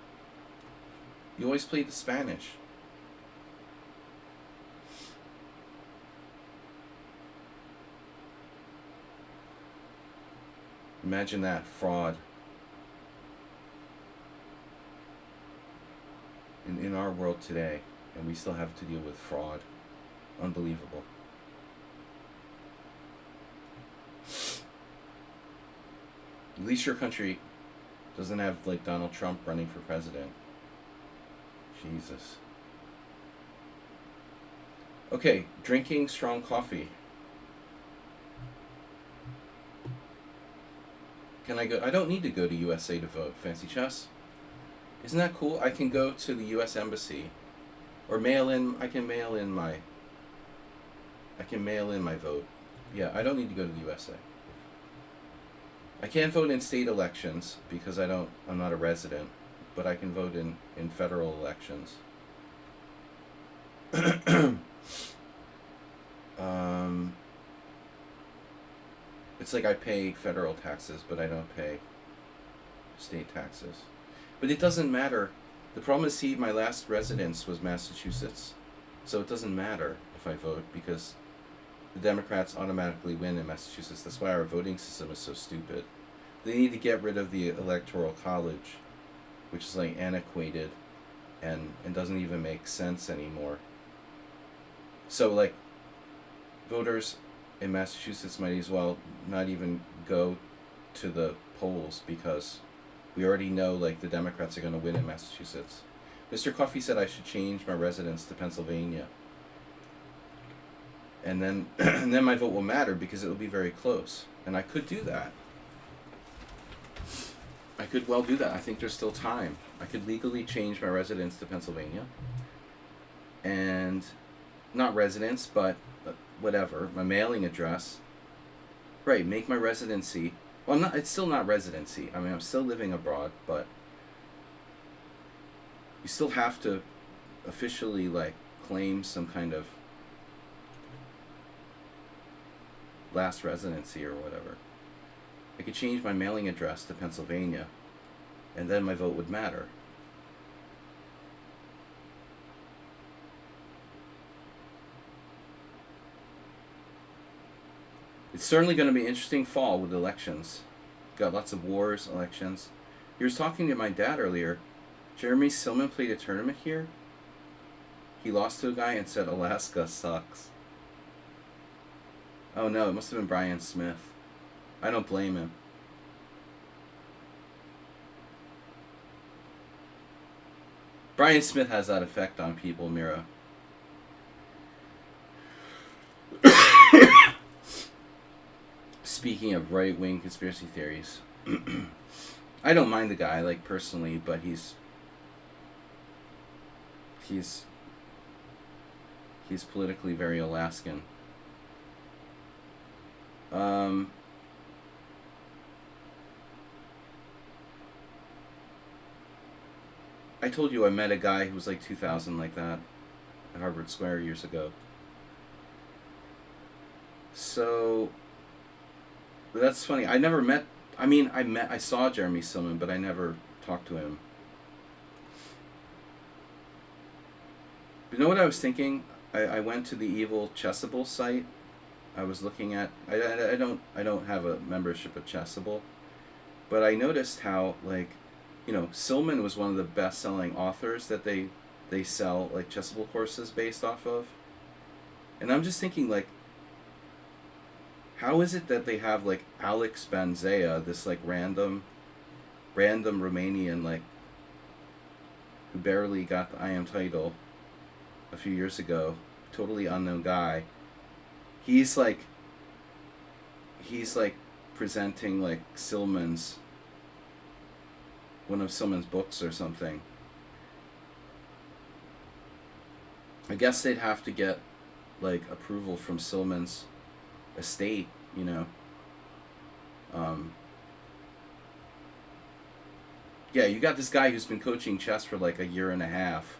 You always play the Spanish. Imagine that, fraud. In our world today, and we still have to deal with fraud. Unbelievable. At least your country doesn't have, like, Donald Trump running for president. Jesus. Okay, drinking strong coffee. Can I go? I don't need to go to USA to vote. Fancy Chess? Isn't that cool? I can go to the U.S. Embassy, or mail in. I can mail in my vote. Yeah, I don't need to go to the USA. I can't vote in state elections because I'm not a resident, but I can vote in federal elections. It's like I pay federal taxes, but I don't pay state taxes. But it doesn't matter. The problem is, see, my last residence was Massachusetts, so it doesn't matter if I vote because the Democrats automatically win in Massachusetts. That's why our voting system is so stupid. They need to get rid of the Electoral College, which is like antiquated and doesn't even make sense anymore. So like voters in Massachusetts might as well not even go to the polls because we already know like the Democrats are going to win in Massachusetts. Mr. Coffee said I should change my residence to Pennsylvania. And then and then my vote will matter because it will be very close. And I could do that. I could well do that. I think there's still time. I could legally change my residence to Pennsylvania. And not residence, but whatever, my mailing address. Right, make my residency. Well, it's still not residency. I mean, I'm still living abroad, but you still have to officially, like, claim some kind of last residency or whatever. I could change my mailing address to Pennsylvania, and then my vote would matter. It's certainly going to be an interesting fall with elections. Got lots of wars, elections. You were talking to my dad earlier. Jeremy Silman played a tournament here. He lost to a guy and said Alaska sucks. Oh no, it must have been Brian Smith. I don't blame him. Brian Smith has that effect on people, Mira. Speaking of right-wing conspiracy theories, I don't mind the guy, like, personally, but he's politically very Alaskan. I told you I met a guy who was like 2,000 like that at Harvard Square years ago. So that's funny. I never met. I mean, I saw Jeremy Silman, but I never talked to him. You know what I was thinking? I went to the Evil Chessable site. I was looking at. I don't have a membership at Chessable, but I noticed how, like, you know, Silman was one of the best-selling authors that they sell, like, Chessable courses based off of. And I'm just thinking, like, how is it that they have, like, Alex Banzea, this, like, random Romanian, like, who barely got the IM title a few years ago, totally unknown guy. He's like presenting, like, one of Silman's books or something. I guess they'd have to get, like, approval from Silman's estate, you know. Yeah, you got this guy who's been coaching chess for like a year and a half.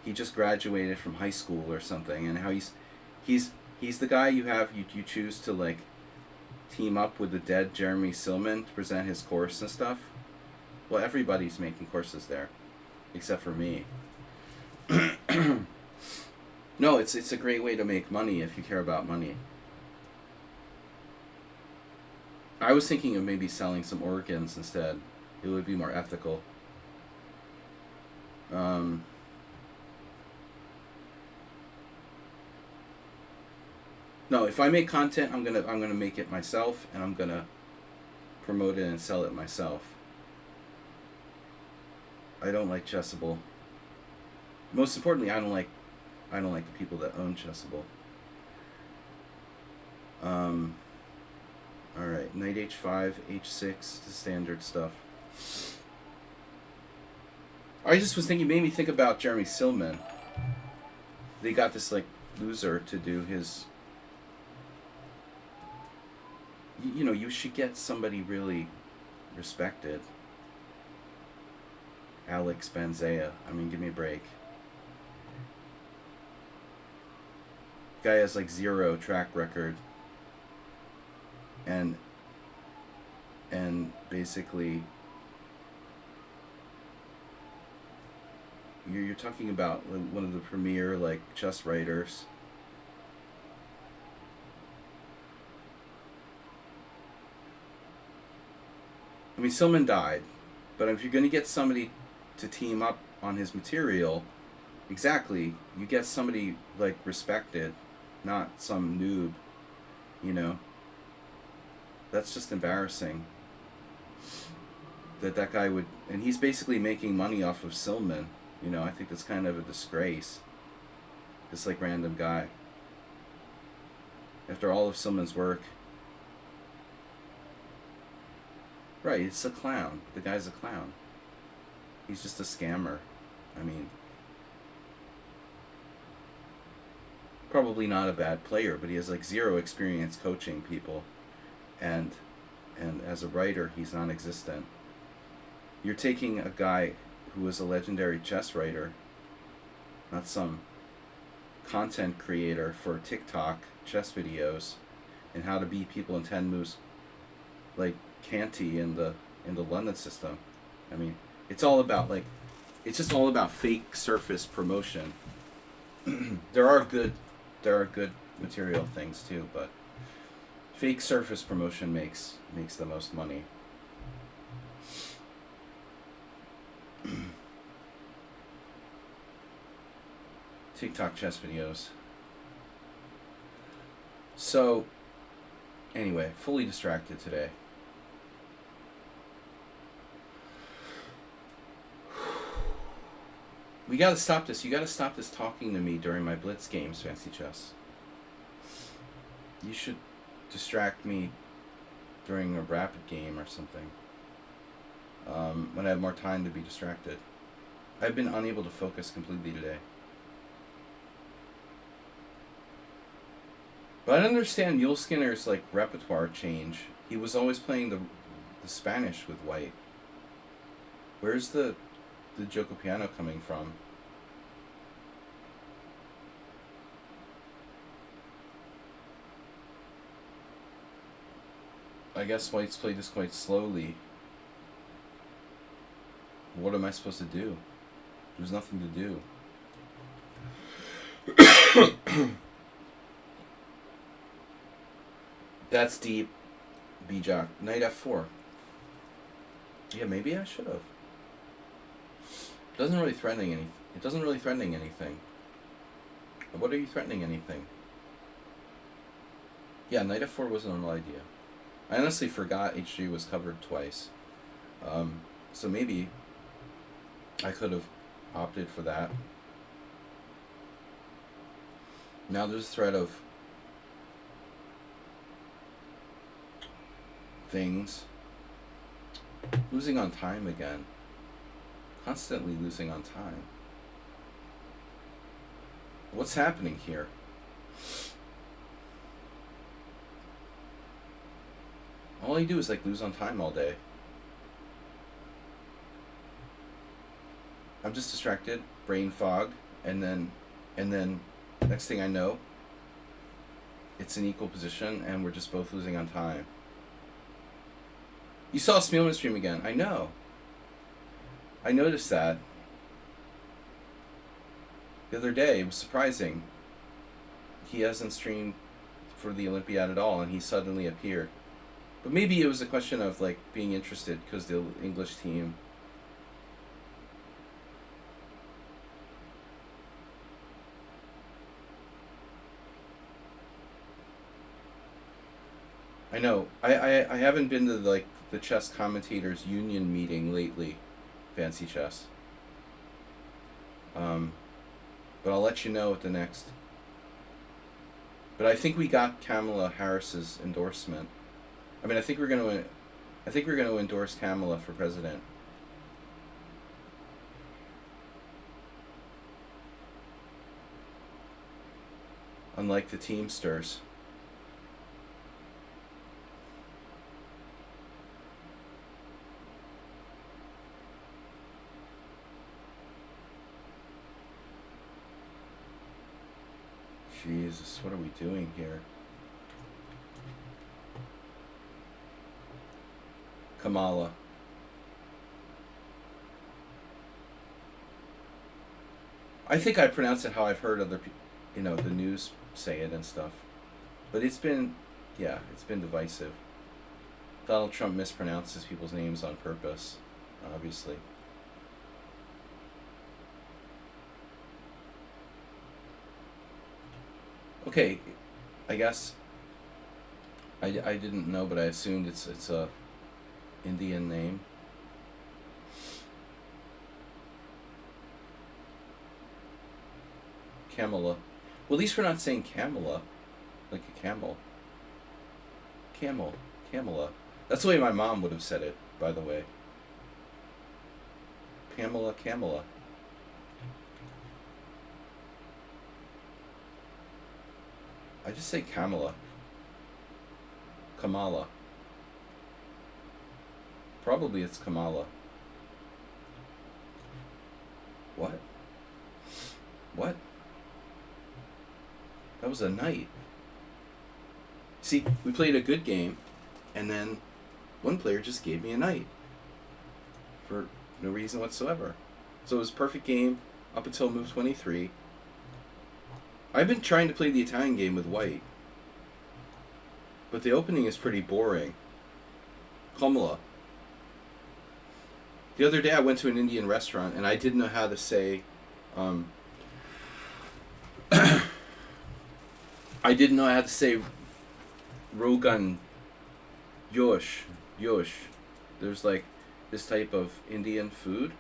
He just graduated from high school or something, and how he's the guy you choose to, like, team up with the dead Jeremy Silman to present his course and stuff. Well, everybody's making courses there, except for me. No, it's a great way to make money if you care about money. I was thinking of maybe selling some organs instead. It would be more ethical. No, if I make content, I'm gonna make it myself, and I'm gonna promote it and sell it myself. I don't like Chessable. Most importantly, I don't like the people that own Chessable. Alright, knight h5, h6, the standard stuff. I just was thinking, made me think about Jeremy Silman. They got this, like, loser to do his... You know, you should get somebody really respected. Alex Banzea. I mean, give me a break. Guy has, like, 0 track record. And basically, you're talking about one of the premier, like, chess writers. I mean, Silman died, but if you're going to get somebody to team up on his material, exactly, you get somebody, like, respected, not some noob, you know. That's just embarrassing. That guy would... And he's basically making money off of Silman. You know, I think that's kind of a disgrace. This, like, random guy. After all of Silman's work. Right, it's a clown. The guy's a clown. He's just a scammer. I mean... Probably not a bad player, but he has, like, 0 experience coaching people. And as a writer, he's non-existent. You're taking a guy who was a legendary chess writer, not some content creator for TikTok chess videos, and how to beat people in 10 moves, like Canty in the London system. I mean, it's all about, like, it's just all about fake surface promotion. There are good material things too, but fake surface promotion makes the most money. TikTok chess videos. So, anyway, fully distracted today. We gotta stop this. You gotta stop this talking to me during my blitz games, Fancy Chess. You should distract me during a rapid game or something. When I have more time to be distracted. I've been unable to focus completely today. But I understand Mule Skinner's like repertoire change. He was always playing the Spanish with white. Where's the Gioco Piano coming from? I guess white's played this quite slowly. What am I supposed to do? There's nothing to do. That's deep. B-Jock. Knight F4. Yeah, maybe I should have. It doesn't really threatening anything. It doesn't really threatening anything. What are you threatening anything? Yeah, Knight F4 was a normal idea. I honestly forgot HG was covered twice. So maybe I could have opted for that. Now there's a threat of things. Losing on time again. Constantly losing on time. What's happening here? All I do is like lose on time all day. I'm just distracted, brain fog, and then next thing I know, it's an equal position and we're just both losing on time. You saw Spielman stream again. I know. I noticed that. The other day, it was surprising. He hasn't streamed for the Olympiad at all, and he suddenly appeared. But maybe it was a question of like being interested because the English team. I know. I haven't been to like the chess commentators union meeting lately, Fancy Chess. But I'll let you know at the next. But I think we got Kamala Harris's endorsement. I mean, I think we're going to endorse Kamala for president. Unlike the Teamsters. Jesus, what are we doing here? Kamala. I think I pronounce it how I've heard other people, the news say it and stuff. But it's been divisive. Donald Trump mispronounces people's names on purpose, obviously. Okay, I guess I didn't know, but I assumed it's a Indian name. Kamala. Well, at least we're not saying Kamala, like a camel. Kamala. That's the way my mom would have said it, by the way. Kamala. I just say Kamala. Probably it's Kamala. What? That was a knight. See, we played a good game, and then one player just gave me a knight. For no reason whatsoever. So it was a perfect game up until move 23. I've been trying to play the Italian game with white, but the opening is pretty boring. Kamala. The other day I went to an Indian restaurant and I didn't know how to say, I didn't know how to say Rogan Josh. There's like this type of Indian food.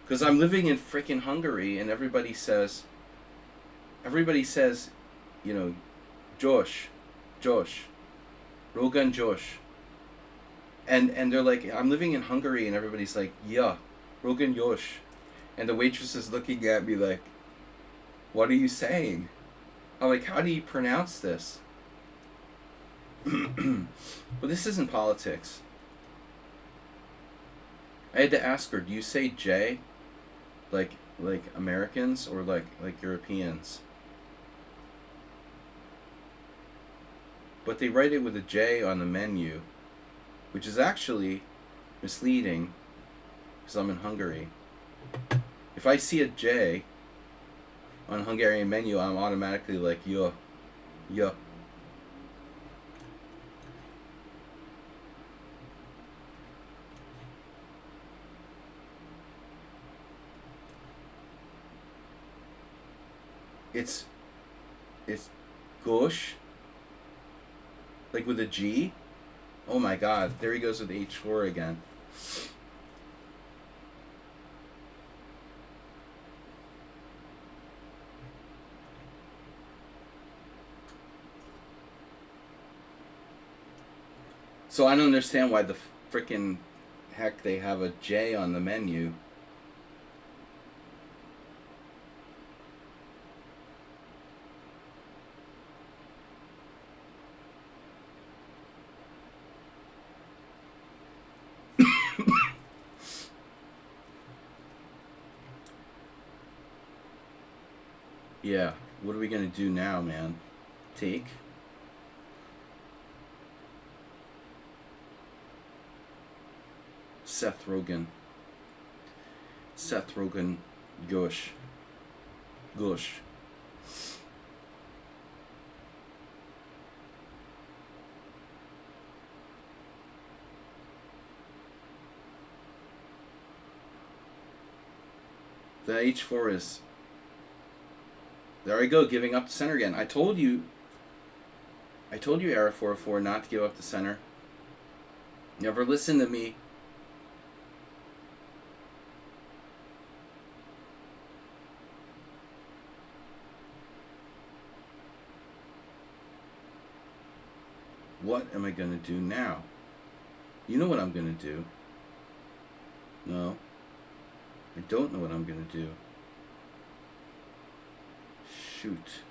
Because I'm living in freaking Hungary, and everybody says, you know, Josh, Josh, Rogan Josh. And they're like, I'm living in Hungary, and everybody's like, yeah, Rogan Josh. And the waitress is looking at me like, what are you saying? I'm like, how do you pronounce this? But this isn't politics. I had to ask her, do you say J like Americans or like Europeans? But they write it with a J on the menu, which is actually misleading because I'm in Hungary. If I see a J on a Hungarian menu, I'm automatically like, yo, yo. It's Gosh, like with a G. Oh my God, there he goes with H4 again. So I don't understand why the frickin' heck they have a J on the menu. Yeah, what are we gonna do now, man? Take? Seth Rogen. Seth Rogen. Gosh. Gosh. The H4 is... There I go, giving up the center again. I told you, Era 404, not to give up the center. Never listen to me. What am I going to do now? You know what I'm going to do. No. I don't know what I'm going to do. Shoot.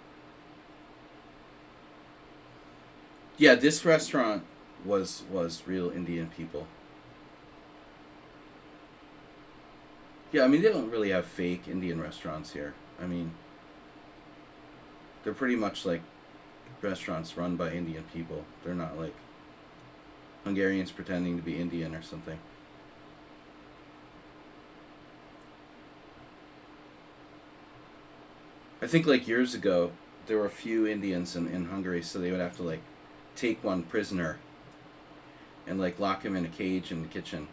Yeah, this restaurant was real Indian people. Yeah, I mean, they don't really have fake Indian restaurants here. I mean, they're pretty much like restaurants run by Indian people. They're not like Hungarians pretending to be Indian or something. I think like years ago, there were a few Indians in Hungary, so they would have to like take one prisoner and like lock him in a cage in the kitchen.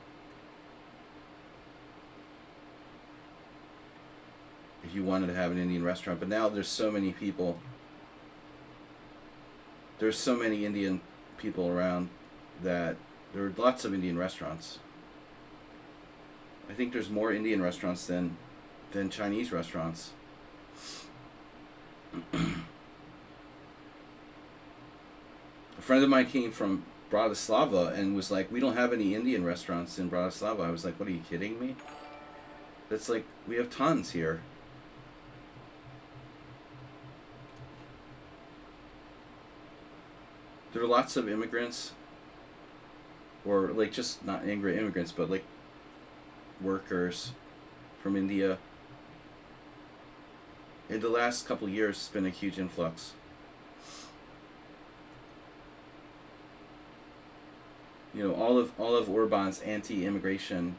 If you wanted to have an Indian restaurant. But now there's so many people. There's so many Indian people around that there are lots of Indian restaurants. I think there's more Indian restaurants than Chinese restaurants. A friend of mine came from Bratislava and was like, we don't have any Indian restaurants in Bratislava. I was like, what, are you kidding me? That's like, we have tons here. There are lots of immigrants, or like just not immigrants, but like workers from India. In the last couple of years, it's been a huge influx. You know, all of Orban's anti-immigration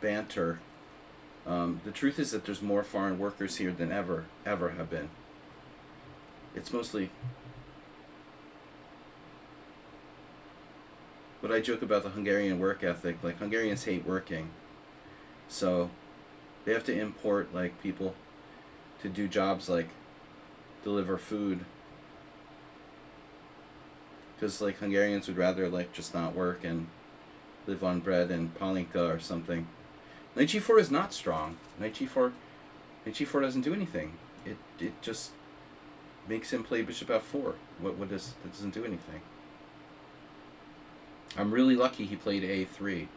banter. The truth is that there's more foreign workers here than ever have been. It's mostly... But I joke about the Hungarian work ethic. Like, Hungarians hate working. So, they have to import, like, people to do jobs like deliver food. Because, like, Hungarians would rather, like, just not work and live on bread and palinka or something. Knight g4 is not strong. Knight g4 doesn't do anything. It just makes him play bishop f4. What does that doesn't do anything. I'm really lucky he played a3,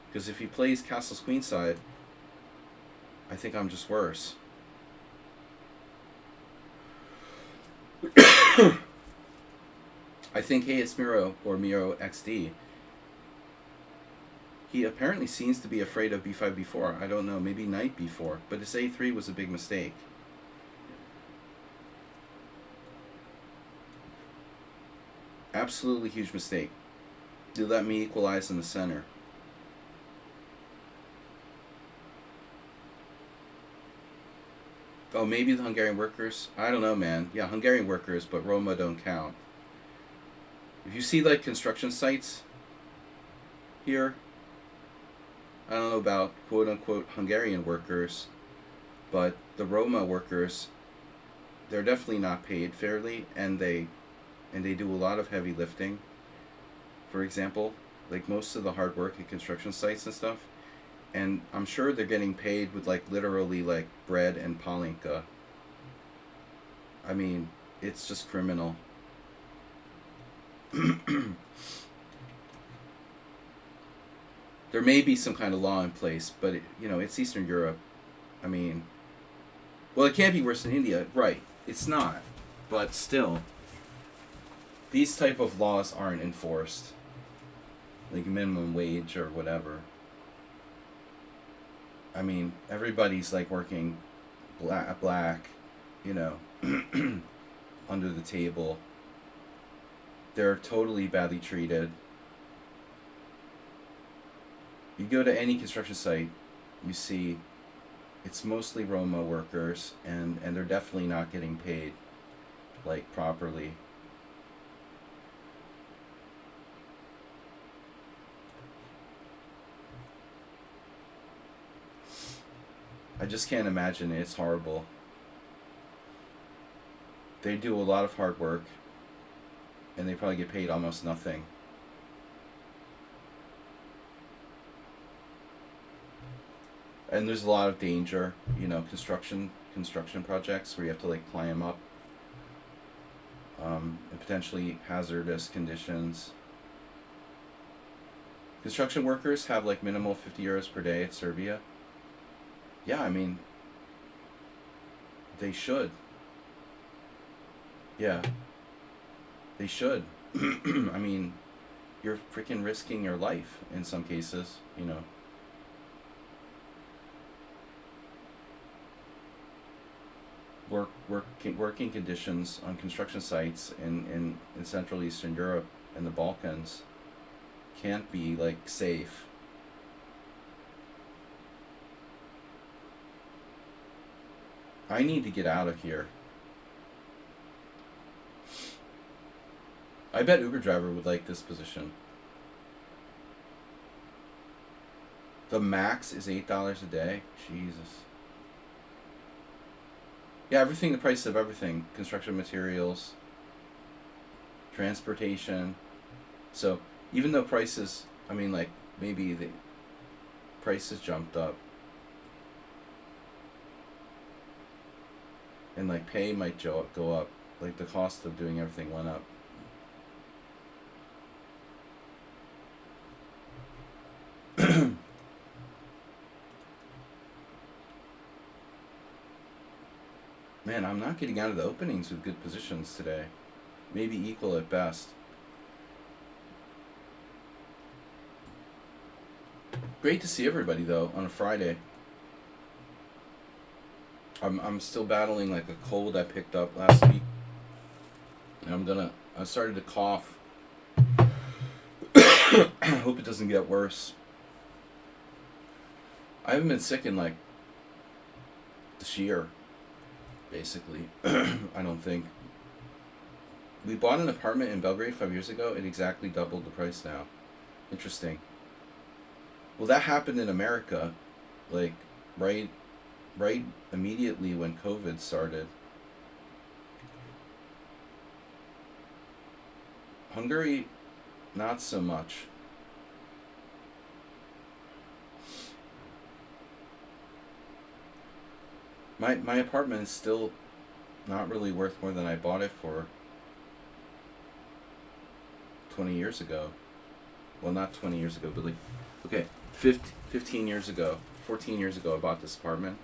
because if he plays castles queenside, I think I'm just worse. I think Hey It's Miro or Miro XD. He apparently seems to be afraid of b5, b4. I don't know, maybe knight b4, but his a3 was a big mistake. Absolutely huge mistake. They let me equalize in the center. Oh, maybe the Hungarian workers? I don't know, man. Yeah, Hungarian workers, but Roma don't count. If you see, like, construction sites here, I don't know about quote-unquote Hungarian workers, but the Roma workers, they're definitely not paid fairly, and they do a lot of heavy lifting. For example, like most of the hard work at construction sites and stuff, and I'm sure they're getting paid with, like, literally, like, bread and palinka. I mean, it's just criminal. There may be some kind of law in place, but it's Eastern Europe. I mean, well, it can't be worse than India, right? It's not, but still, these type of laws aren't enforced, like minimum wage or whatever. I mean, everybody's like working black, under the table. They're totally badly treated. You go to any construction site, you see it's mostly Roma workers, and they're definitely not getting paid, like, properly. I just can't imagine it. It's horrible. They do a lot of hard work, and they probably get paid almost nothing. And there's a lot of danger, construction projects where you have to, like, climb up, and potentially hazardous conditions. Construction workers have, like, minimal 50 euros per day at Serbia. Yeah, I mean, they should. Yeah, they should. I mean, you're freaking risking your life in some cases, Working conditions on construction sites in Central Eastern Europe and the Balkans can't be, like, safe. I need to get out of here. I bet Uber driver would like this position. The max is $8 a day. Jesus. Yeah, everything, the price of everything. Construction materials, transportation. So, even though prices, I mean, like, maybe the prices jumped up. And, like, pay might go up. Like, the cost of doing everything went up. Man, I'm not getting out of the openings with good positions today. Maybe equal at best. Great to see everybody, though, on a Friday. I'm still battling, like, a cold I picked up last week. And I started to cough. I hope it doesn't get worse. I haven't been sick in, like, this year, basically. I don't think. We bought an apartment in Belgrade 5 years ago. It exactly doubled the price now. Interesting. Well, that happened in America, like, right immediately when COVID started. Hungary, not so much. My apartment is still not really worth more than I bought it for 20 years ago. Well, not 20 years ago, but like, okay, 15 years ago, 14 years ago, I bought this apartment,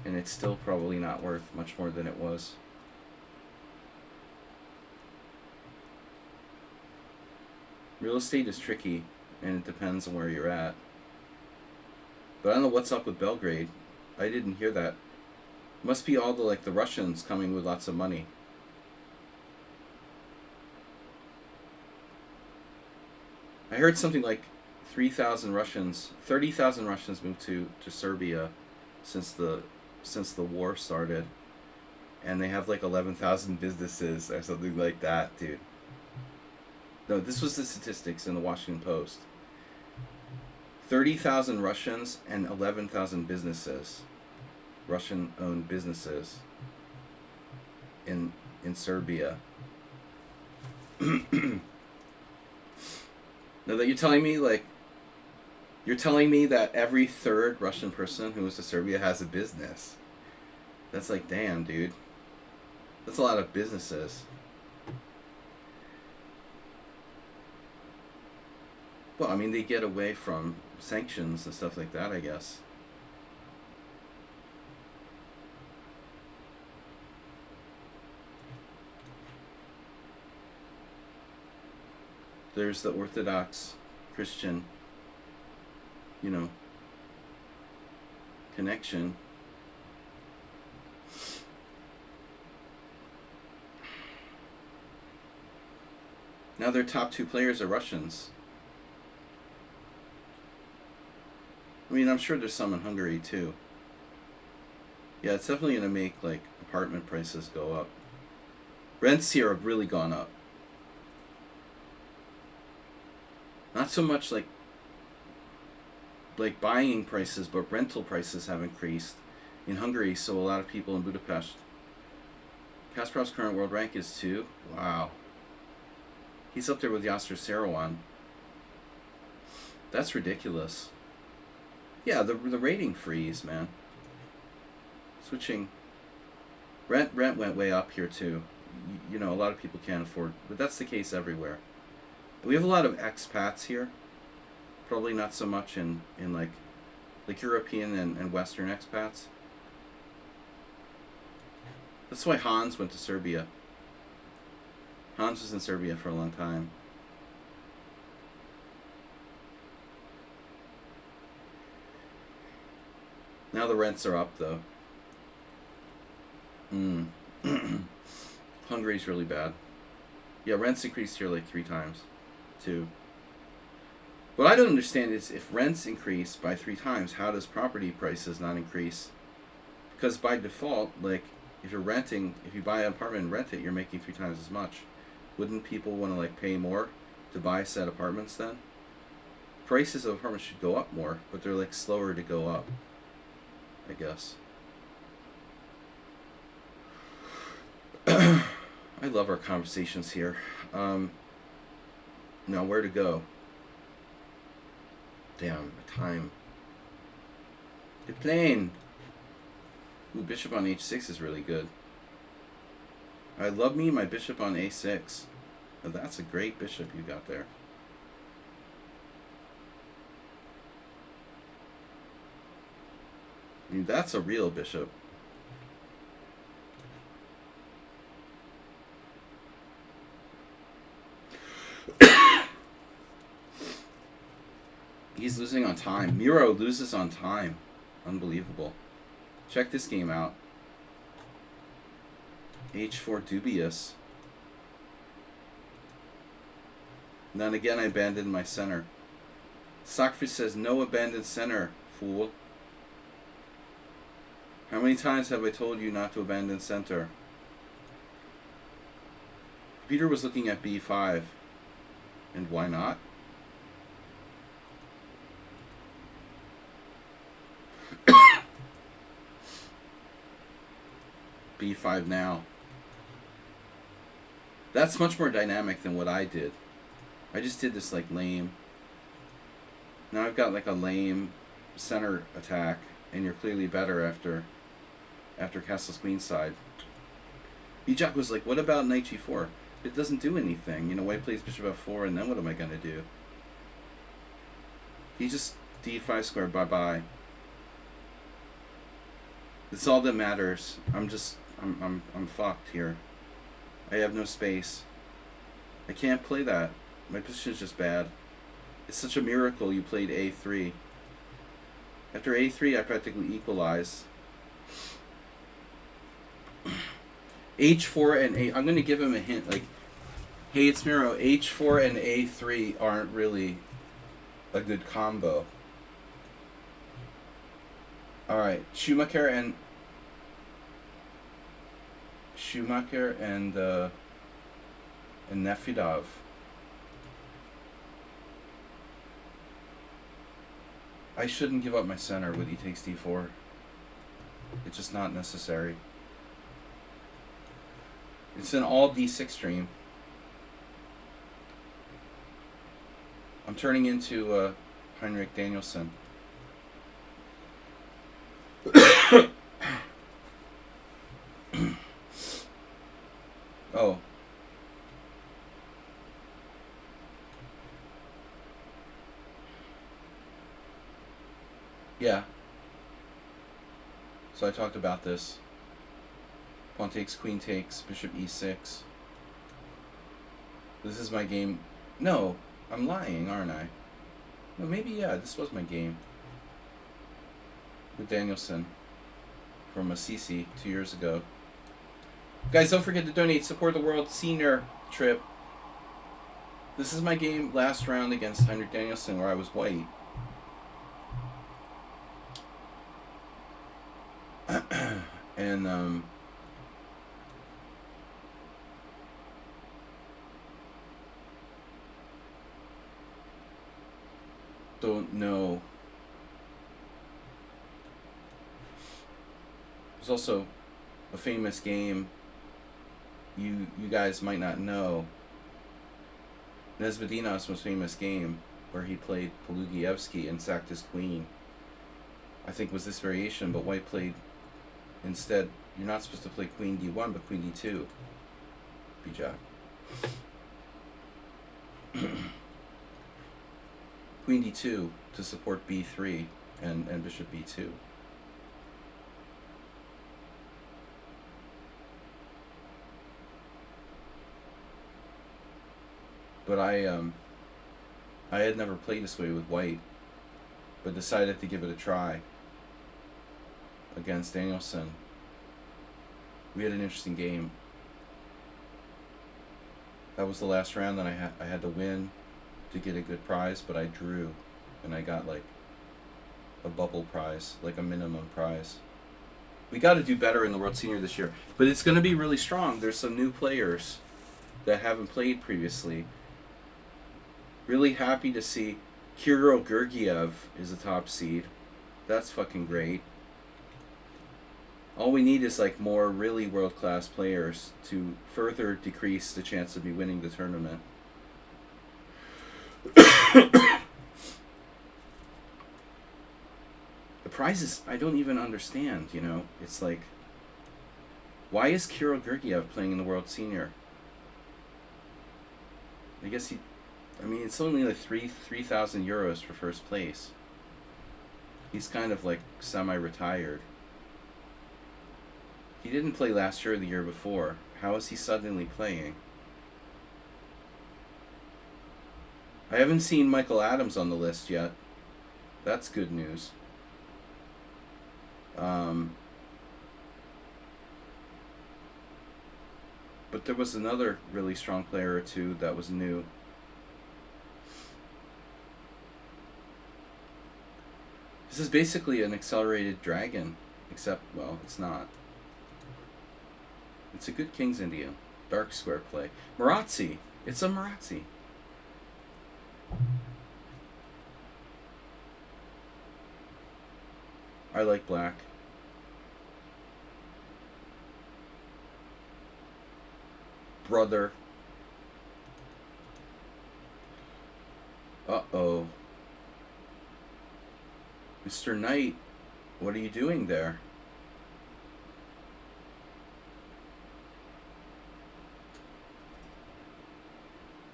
and it's still probably not worth much more than it was. Real estate is tricky, and it depends on where you're at. But I don't know what's up with Belgrade. I didn't hear that. Must be all the Russians coming with lots of money. I heard something like 30,000 Russians moved to Serbia since the war started, and they have like 11,000 businesses or something like that, dude. No, this was the statistics in the Washington Post. 30,000 Russians and 11,000 businesses, Russian-owned businesses in Serbia. Now that you're telling me that every third Russian person who moves to Serbia has a business. That's like, damn, dude. That's a lot of businesses. Well, I mean, they get away from sanctions and stuff like that, I guess. There's the Orthodox Christian, connection. Now their top two players are Russians. I mean, I'm sure there's some in Hungary too. Yeah, it's definitely going to make apartment prices go up. Rents here have really gone up. Not so much like buying prices, but rental prices have increased in Hungary, so a lot of people in Budapest. Kasparov's current world rank is 2. Wow. He's up there with Yasser Seirawan. That's ridiculous. Yeah, the rating freeze, man. Switching. Rent went way up here too. A lot of people can't afford, but that's the case everywhere. We have a lot of expats here. Probably not so much in like European and Western expats. That's why Hans went to Serbia. Hans was in Serbia for a long time. Now the rents are up, though. Hungary's really bad. Yeah, rents increased here 3 times, too. What I don't understand is if rents increase by 3 times, how does property prices not increase? Because by default, if you're renting, if you buy an apartment and rent it, you're making 3 times as much. Wouldn't people want to pay more to buy said apartments then? Prices of apartments should go up more, but they're slower to go up, I guess. I love our conversations here. Now where to go? Damn, time. Good playing. Ooh, bishop on h6 is really good. I love me my bishop on a6. Oh, that's a great bishop you got there. I mean, that's a real bishop. He's losing on time. Miro loses on time. Unbelievable. Check this game out. H4 dubious. And then again I abandoned my center. Stockfish says no abandoned center, fool. How many times have I told you not to abandon center? Peter was looking at b5. And why not? b5 now. That's much more dynamic than what I did. I just did this lame. Now I've got a lame center attack, and you're clearly better after after castle's queenside. Bijak was like, what about knight g4? It doesn't do anything. You know, white plays bishop f4, and then what am I going to do? He just d5 square, bye-bye. It's all that matters. I'm fucked here. I have no space. I can't play that. My position is just bad. It's such a miracle you played a3. After a3, I practically equalize. h4 and a... I'm going to give him a hint. Like, hey, it's Miro. h4 and a3 aren't really a good combo. Alright, Schumacher and Nefedov. I shouldn't give up my center when he takes d4. It's just not necessary. It's an all d6 stream. I'm turning into Heinrich Danielson. Oh. Yeah. So I talked about this. Pawn takes, queen takes, bishop e6. This is my game. No, I'm lying, aren't I? No, maybe, yeah, this was my game. With Danielson. From Assisi 2 years ago. Guys, don't forget to donate. Support the World Senior Trip. This is my game last round against Heinrich Danielson where I was white. And, don't know. There's also a famous game you guys might not know. Nesvedinov's most famous game where he played Polugievsky and sacked his queen. I think was this variation, but white played instead. You're not supposed to play queen d1, but queen d2. Bijak. Queen d2 to support b3 and bishop b2. But I had never played this way with white, but decided to give it a try against Danielson. We had an interesting game. That was the last round that I had to win to get a good prize, but I drew, and I got like a bubble prize, like a minimum prize. We got to do better in the World Senior this year, but it's going to be really strong. There's some new players that haven't played previously. Really happy to see Kirill Gergiev is a top seed. That's fucking great. All we need is like more really world-class players to further decrease the chance of me winning the tournament. The prizes, I don't even understand, you know? It's like, why is Kirill Gergiev playing in the World Senior? I guess it's only like 3,000 euros for first place. He's kind of like semi-retired. He didn't play last year or the year before. How is he suddenly playing? I haven't seen Michael Adams on the list yet. That's good news. But there was another really strong player or two that was new. This is basically an accelerated dragon, except, well, it's not. It's a good King's Indian. Dark square play. Marazzi. It's a Marazzi. I like black. Brother. Uh-oh. Mr. Knight, what are you doing there?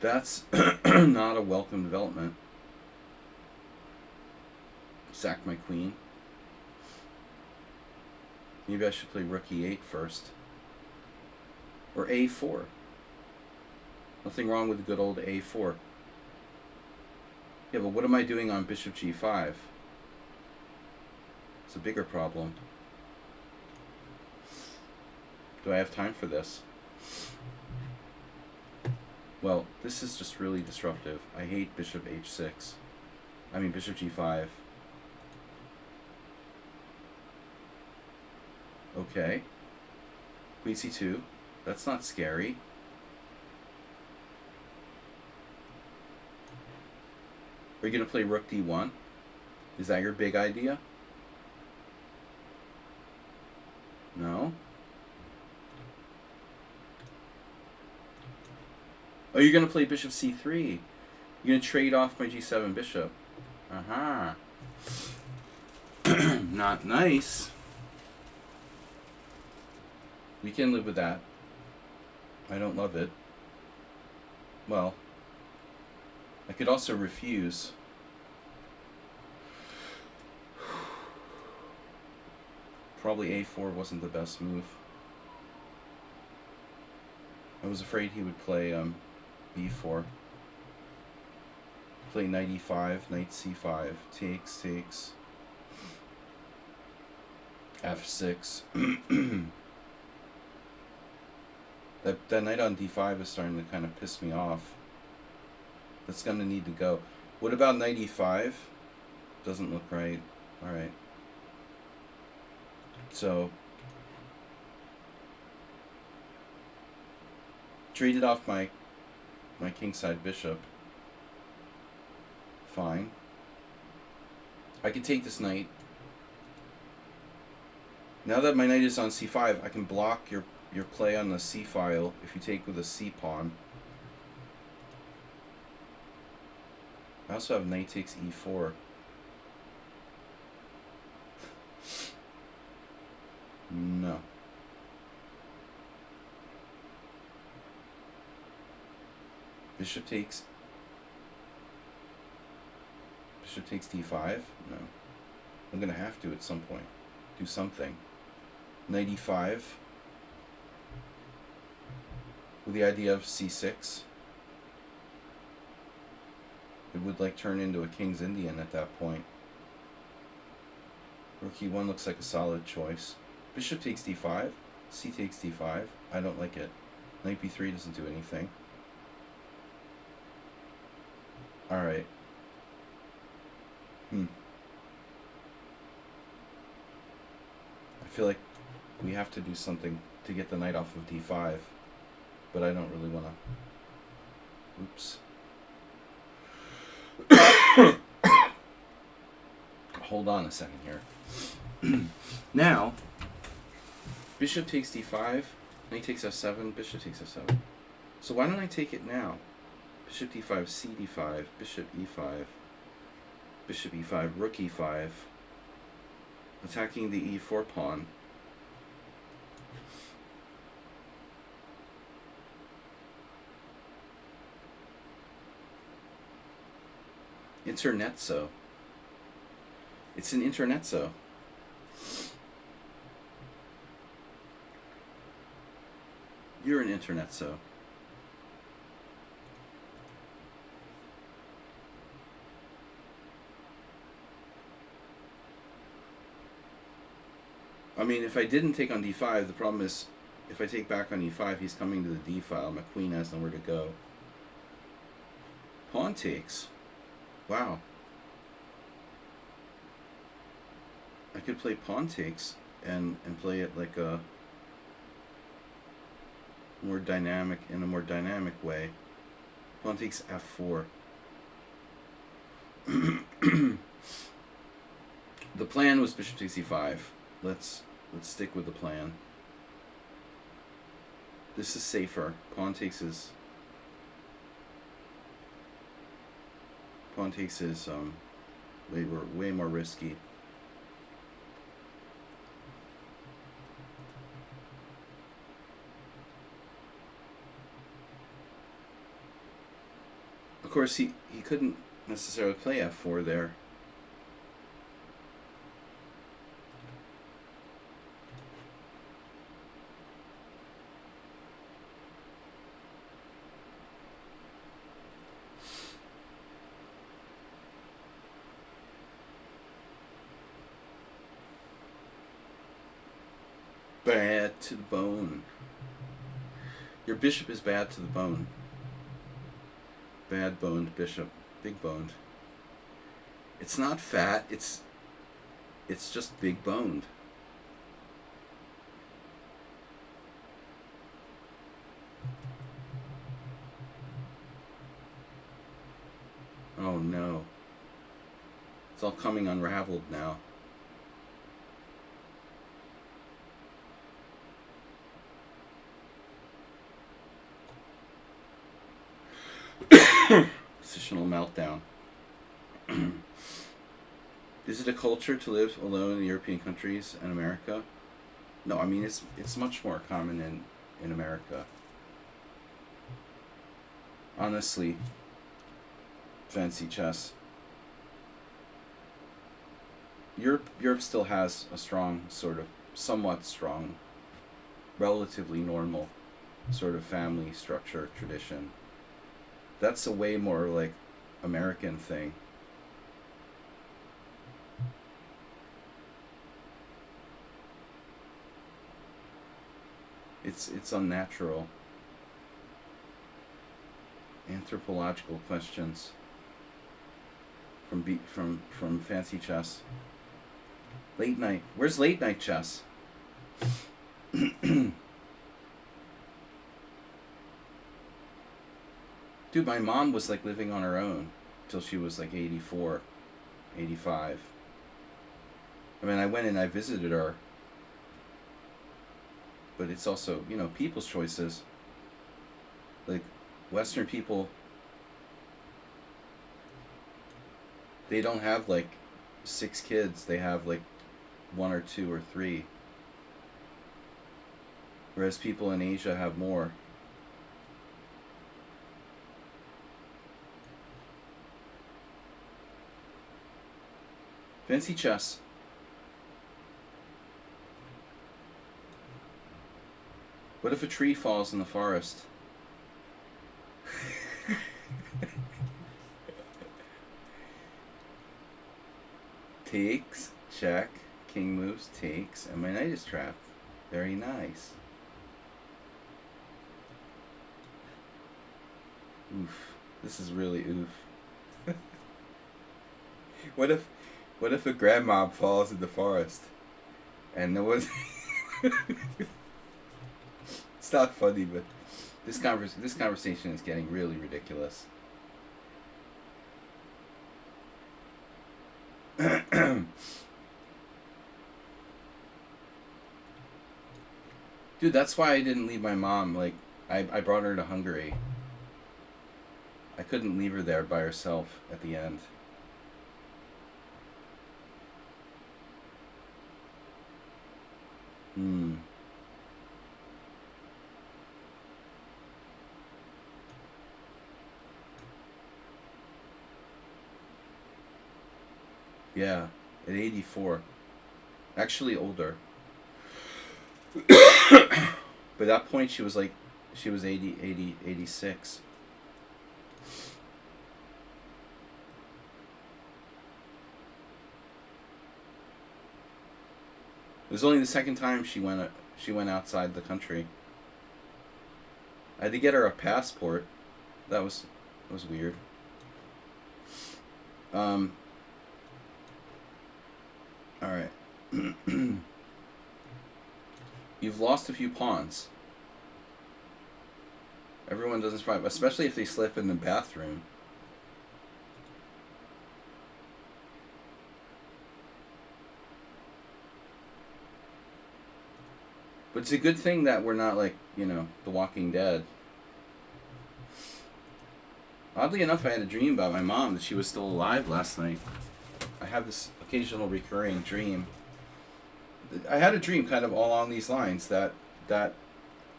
That's not a welcome development. Sack my queen. Maybe I should play rook e8 first. Or a4. Nothing wrong with a good old a4. Yeah, but what am I doing on bishop g5? It's a bigger problem. Do I have time for this? Well, this is just really disruptive. I hate bishop h6. I mean bishop g5. Okay. Queen c2. That's not scary. Are you going to play rook d1? Is that your big idea? No? Oh, you're going to play bishop c3. You're going to trade off my g7 bishop. Aha. Not nice. We can live with that. I don't love it. Well, I could also refuse. Probably a4 wasn't the best move. I was afraid he would play b4. Play knight e5, knight c5, takes, f6. That knight on d5 is starting to kind of piss me off. That's going to need to go. What about knight e5? Doesn't look right. Alright. So, traded off my kingside bishop. Fine. I can take this knight. Now that my knight is on c5, I can block your play on the c file if you take with a c pawn. I also have knight takes e4. No. Bishop takes d5? No. I'm going to have to at some point. Do something. Knight e5. With the idea of c6. It would like turn into a King's Indian at that point. Rook e1 looks like a solid choice. Bishop takes d5. C takes d5. I don't like it. Knight b3 doesn't do anything. Alright. I feel like we have to do something to get the knight off of d5. But I don't really want to... Oops. Hold on a second here. Now, bishop takes d5, knight takes f7, bishop takes f7. So why don't I take it now? Bishop d5, c d5, bishop e5, bishop e5, rook e5, attacking the e4 pawn. Internetso. It's an internetso. You're an internetso. I mean, if I didn't take on d5, the problem is, if I take back on e5, he's coming to the d file. My queen has nowhere to go. Pawn takes. Wow. I could play pawn takes and play it like a more dynamic, in a more dynamic way. Pawn takes f4. The plan was bishop takes e5. Let's stick with the plan. This is safer. Pawn takes is way more risky. Of course, he couldn't necessarily play f4 there. Bad to the bone. Your bishop is bad to the bone. Bad boned bishop. Big boned. It's not fat, it's just big boned. Oh no. It's all coming unraveled now. Positional meltdown. Is it a culture to live alone in European countries and America? No, I mean it's much more common in America. Honestly, fancy chess. Europe still has a strong, sort of somewhat strong, relatively normal sort of family structure tradition. That's a way more like American thing. It's unnatural. Anthropological questions from fancy chess. Late night. Where's late night chess? Dude, my mom was like living on her own till she was like 84, 85. I mean, I went and I visited her. But it's also, people's choices. Like, Western people, they don't have like 6 kids. They have like 1 or 2 or 3. Whereas people in Asia have more. Fancy chess. What if a tree falls in the forest? Takes, check, king moves, takes, and my knight is trapped. Very nice. Oof. This is really oof. What if a grandma falls in the forest and no one's It's not funny, but this conversation is getting really ridiculous. Dude, that's why I didn't leave my mom. Like, I brought her to Hungary. I couldn't leave her there by herself at the end. Yeah, at 84. Actually older. By that point she was 86. It was only the second time she went outside the country. I had to get her a passport. That was weird. Alright. You've lost a few pawns. Everyone doesn't survive, especially if they slip in the bathroom. But it's a good thing that we're not like, The Walking Dead. Oddly enough, I had a dream about my mom that she was still alive last night. I have this occasional recurring dream. I had a dream kind of all along these lines that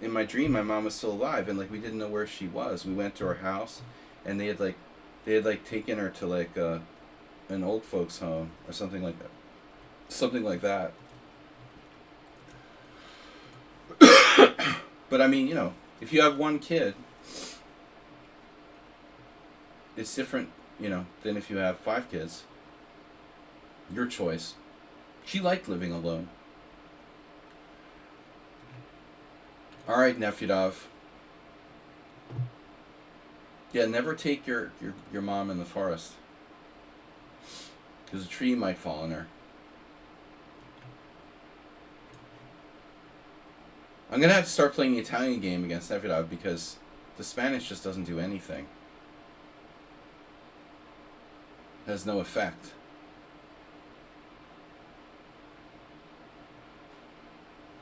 in my dream my mom was still alive and like we didn't know where she was. We went to her house and they had like They had like taken her to like an old folks home or something like that. Something like that. But I mean, you know, if you have one kid, it's different, you know, than if you have 5 kids. Your choice. She liked living alone. All right, Nefyadov. Yeah, never take your mom in the forest. Because a tree might fall on her. I'm going to have to start playing the Italian game against Nefyadov because the Spanish just doesn't do anything. It has no effect.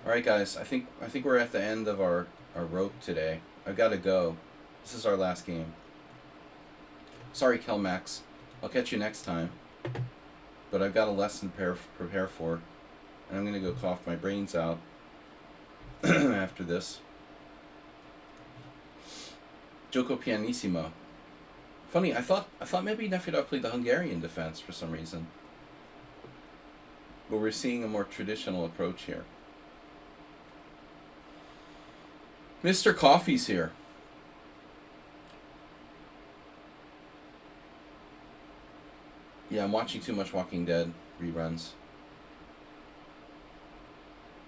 Alright guys, I think we're at the end of our rope today. I've got to go. This is our last game. Sorry, Kelmax. I'll catch you next time. But I've got a lesson to prepare for. And I'm going to go cough my brains out after this. Gioco pianissimo. Funny, I thought maybe Nefyadov played the Hungarian defense for some reason. But we're seeing a more traditional approach here. Mr. Coffee's here. Yeah, I'm watching too much Walking Dead reruns.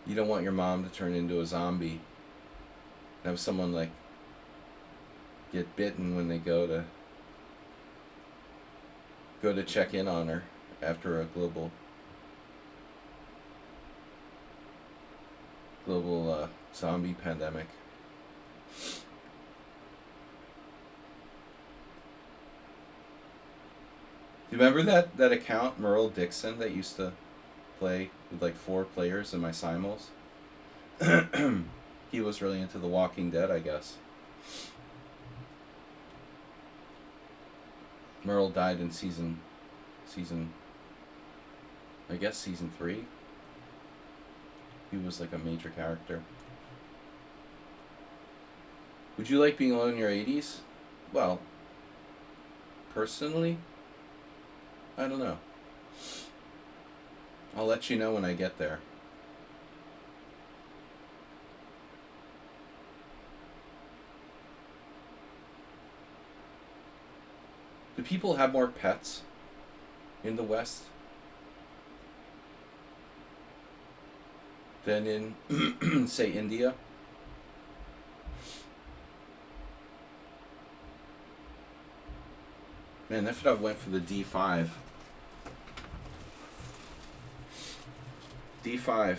You don't want your mom to turn into a zombie. Have someone like get bitten when they go to check in on her after a global zombie pandemic. Do you remember that account, Merle Dixon, that used to play with like 4 players in my simuls? He was really into The Walking Dead, I guess. Merle died in season I guess season 3. He was like a major character. Would you like being alone in your 80s? Well, personally, I don't know. I'll let you know when I get there. Do people have more pets in the West than in, say, India? Man, Nefyadov went for the D5. D5.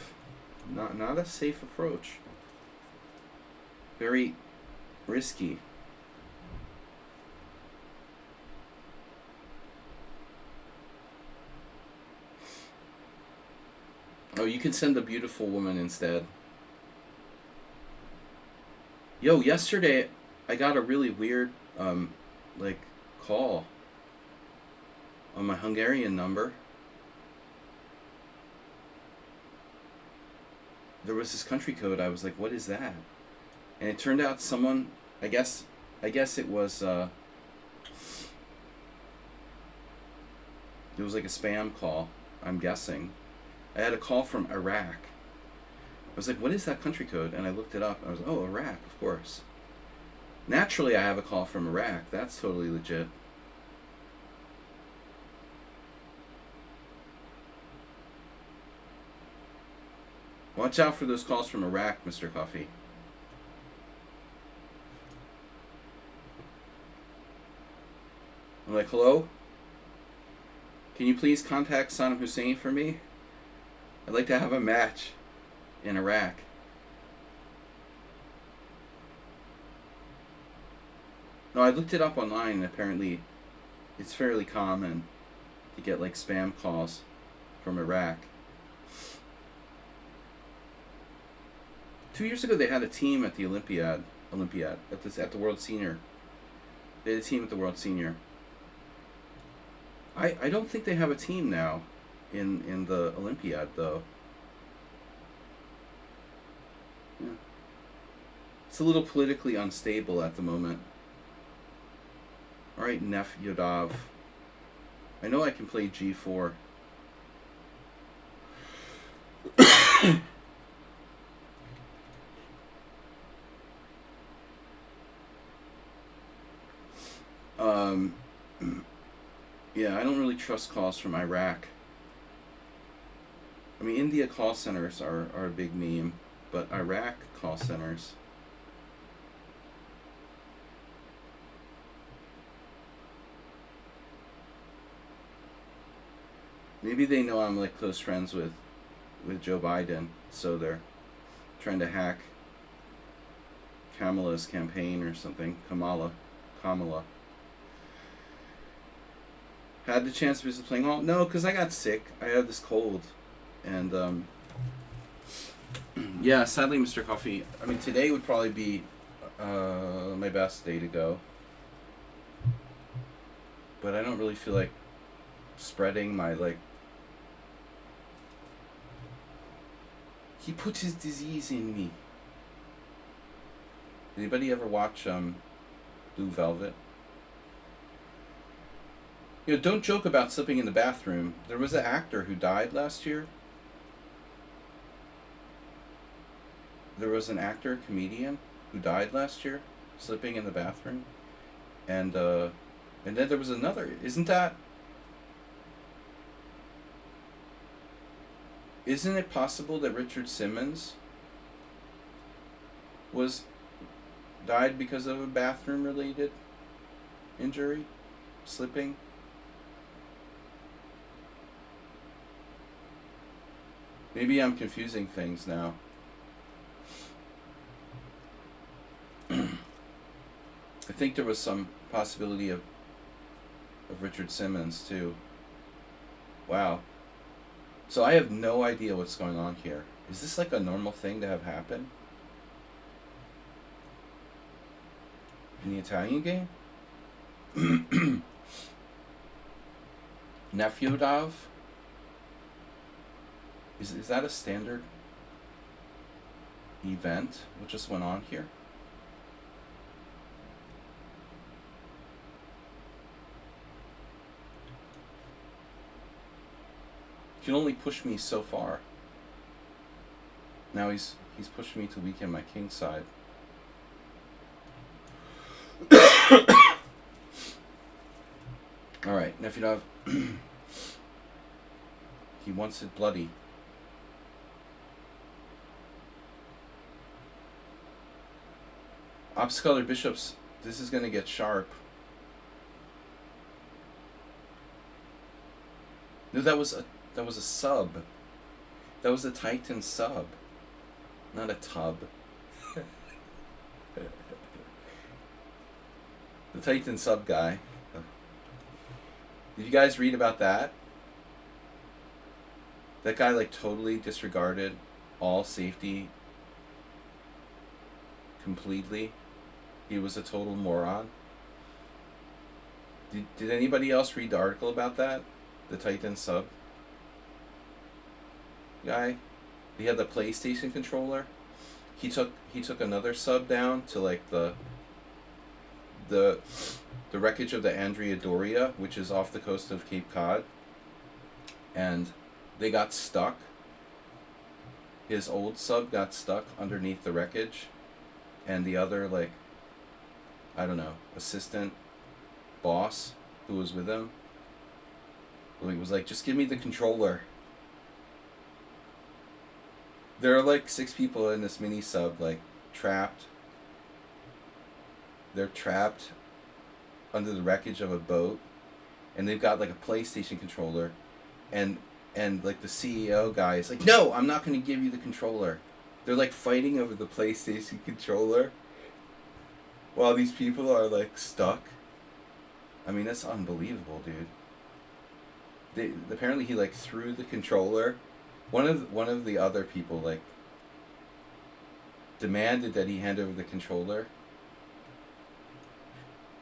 Not a safe approach. Very risky. Oh, you can send a beautiful woman instead. Yo, yesterday I got a really weird like call on my Hungarian number. There was this country code. I was like, what is that? And it turned out someone, I guess it was like a spam call, I'm guessing. I had a call from Iraq. I was like, what is that country code? And I looked it up. I was like, oh, Iraq, of course. Naturally, I have a call from Iraq. That's totally legit. Watch out for those calls from Iraq, Mr. Coffee. I'm like, hello? Can you please contact Saddam Hussein for me? I'd like to have a match in Iraq. No, I looked it up online and apparently it's fairly common to get like spam calls from Iraq. 2 years ago they had a team at the Olympiad at the World Senior. They had a team at the World Senior. I don't think they have a team now in the Olympiad though. Yeah. It's a little politically unstable at the moment. Alright, Nef Yodov. I know I can play G4. Yeah, I don't really trust calls from Iraq. I mean, India call centers are a big meme, but Iraq call centers. Maybe they know I'm like close friends with Joe Biden, so they're trying to hack Kamala's campaign or something. Kamala. Had the chance to visit playing hall? No, because I got sick. I had this cold. And, yeah, sadly, Mr. Coffee, I mean, today would probably be my best day to go. But I don't really feel like spreading my, like... He put his disease in me. Anybody ever watch Blue Velvet? You know, don't joke about slipping in the bathroom. There was an actor who died last year. There was an actor, comedian, who died last year, slipping in the bathroom. And then there was another. Isn't it possible that Richard Simmons died because of a bathroom-related injury? Slipping? Maybe I'm confusing things now. I think there was some possibility of Richard Simmons too. Wow. So I have no idea what's going on here. Is this like a normal thing to have happen? In the Italian game? Nefyodov? Is that a standard event? What just went on here? You can only push me so far. Now he's pushed me to weaken my king side. Alright, Nefyodov. He wants it bloody. Obscular bishops, this is going to get sharp. No, that was a sub. That was a Titan sub. Not a tub. The Titan sub guy. Did you guys read about that? That guy like totally disregarded all safety completely. He was a total moron. Did anybody else read the article about that? The Titan sub guy? He had the PlayStation controller. He took another sub down to like the wreckage of the Andrea Doria, which is off the coast of Cape Cod. And they got stuck. His old sub got stuck underneath the wreckage. And the other, like, I don't know, assistant boss who was with him, he was like, just give me the controller. There are like 6 people in this mini sub, like, trapped. They're trapped under the wreckage of a boat, and they've got like a PlayStation controller, and like the CEO guy is like, no, I'm not going to give you the controller. They're like fighting over the PlayStation controller while these people are like stuck. I mean, that's unbelievable, dude. Apparently he like threw the controller. One of the other people like demanded that he hand over the controller.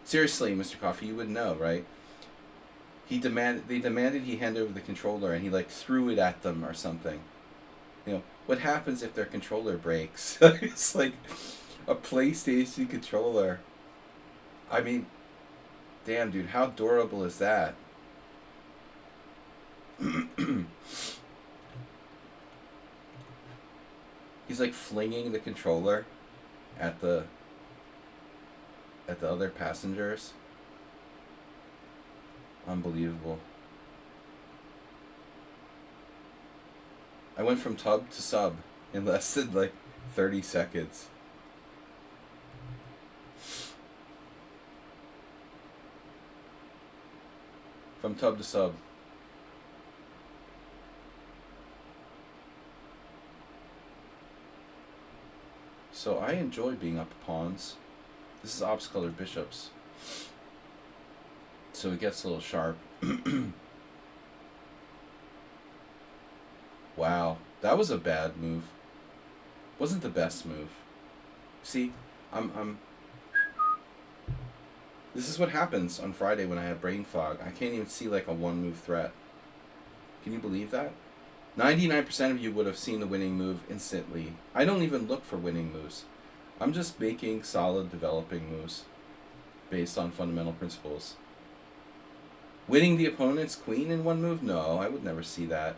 Seriously, Mr. Coffee, you would know, right? They demanded he hand over the controller, and he like threw it at them or something. You know, what happens if their controller breaks? It's like a PlayStation controller. I mean, Damn, dude, how adorable is that? He's like flinging the controller at the other passengers. Unbelievable. I went from tub to sub in less than like 30 seconds. From tub to sub. So I enjoy being up pawns. This is ops colored bishops. So it gets a little sharp. Wow, that was a bad move. Wasn't the best move. See, I'm This is what happens on Friday when I have brain fog. I can't even see like a one move threat. Can you believe that? 99% of you would have seen the winning move instantly. I don't even look for winning moves. I'm just making solid developing moves based on fundamental principles. Winning the opponent's queen in one move? No, I would never see that.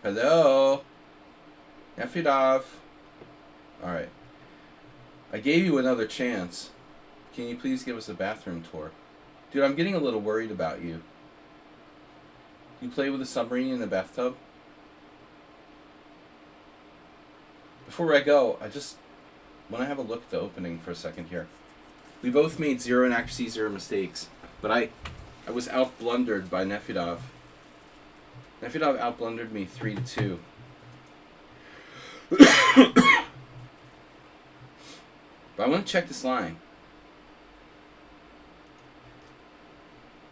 Hello? Nefidov. Alright. I gave you another chance. Can you please give us a bathroom tour? Dude, I'm getting a little worried about you. You play with a submarine in a bathtub? Before I go, I just want to have a look at the opening for a second here. We both made 0 inaccuracy, 0 mistakes. But I was out-blundered by Nefidov. Nefidov out-blundered me 3-2. But I want to check this line.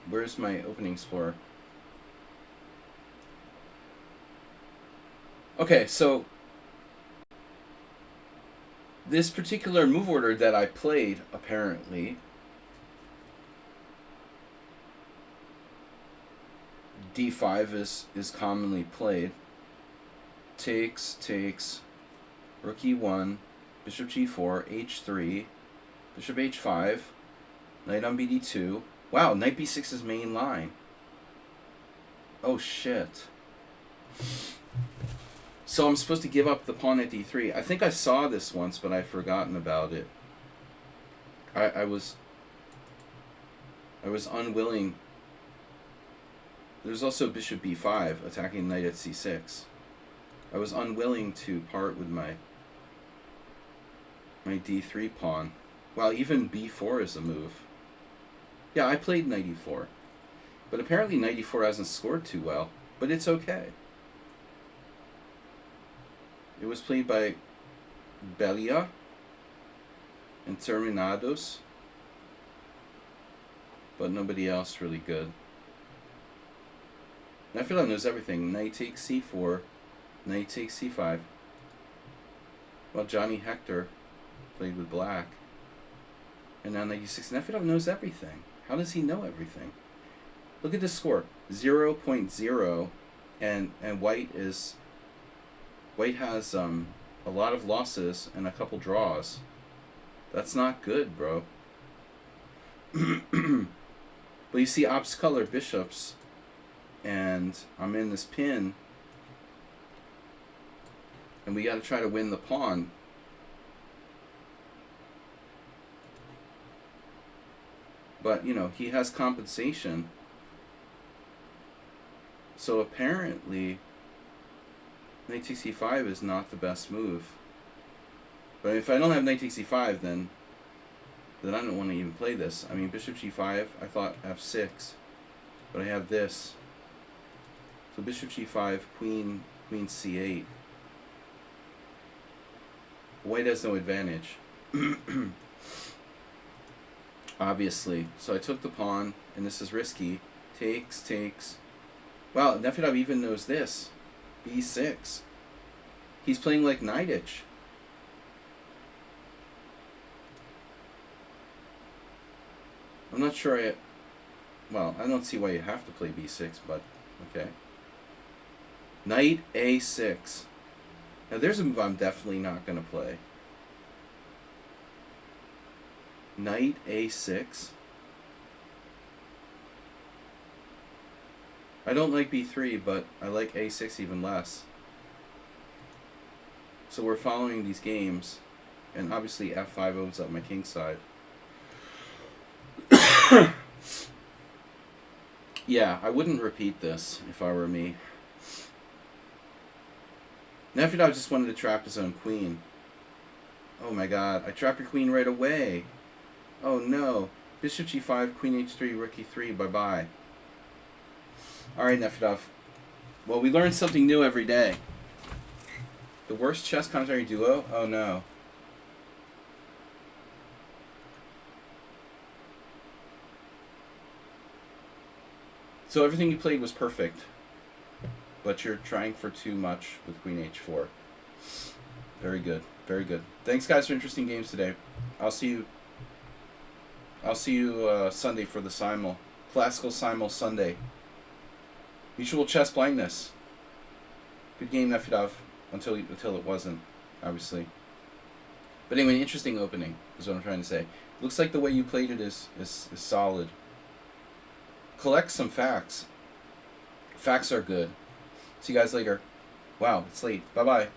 Where's my opening explorer? Okay, so this particular move order that I played, apparently, d5 is commonly played. Takes, rook e1, bishop g4, h3, bishop h5, knight on bd2. Wow, knight b6 is main line. Oh shit. So I'm supposed to give up the pawn at d3. I think I saw this once, but I've forgotten about it. I was unwilling. There's also bishop b5 attacking knight at c6. I was unwilling to part with my d3 pawn. Wow, even b4 is a move. Yeah, I played knight e4. But apparently knight e4 hasn't scored too well. But it's okay. It was played by Belia and Terminados. But nobody else really good. Nefila knows everything. Knight takes c4. Knight takes c5. Well, Johnny Hector played with black. And now knight e6. Nefila knows everything. How does he know everything? Look at this score. 0.0. And white has a lot of losses and a couple draws. That's not good, bro. But you see ops color bishops, and I'm in this pin, and we got to try to win the pawn. But, you know, he has compensation. So apparently, knight takes c5 is not the best move. But if I don't have knight takes c5, then I don't want to even play this. I mean, bishop g5, I thought f6. But I have this. So bishop g5, queen c8. White has no advantage. Obviously. So I took the pawn, and this is risky. Takes. Wow, Nefidov even knows this. b6. He's playing like Knightage. I'm not sure I don't see why you have to play b6, but okay. Knight a6. Now there's a move I'm definitely not going to play. Knight a6. I don't like b3, but I like a6 even less. So we're following these games, and obviously f5 opens up my king side. Yeah, I wouldn't repeat this if I were me. Nefedov just wanted to trap his own queen. Oh my god, I trapped your queen right away. Oh no. Bishop g5, queen h3, rook e3, bye-bye. Alright, Nefedov. Well, we learn something new every day. The worst chess commentary duo? Oh no. So everything you played was perfect, but you're trying for too much with queen h4. Very good, very good. Thanks, guys, for interesting games today. I'll see you Sunday for the simul, classical simul Sunday. Mutual chess blindness. Good game, Nefedov, until it wasn't, obviously. But anyway, interesting opening is what I'm trying to say. Looks like the way you played it is solid. Collect some facts. Facts are good. See you guys later. Wow, it's late. Bye-bye.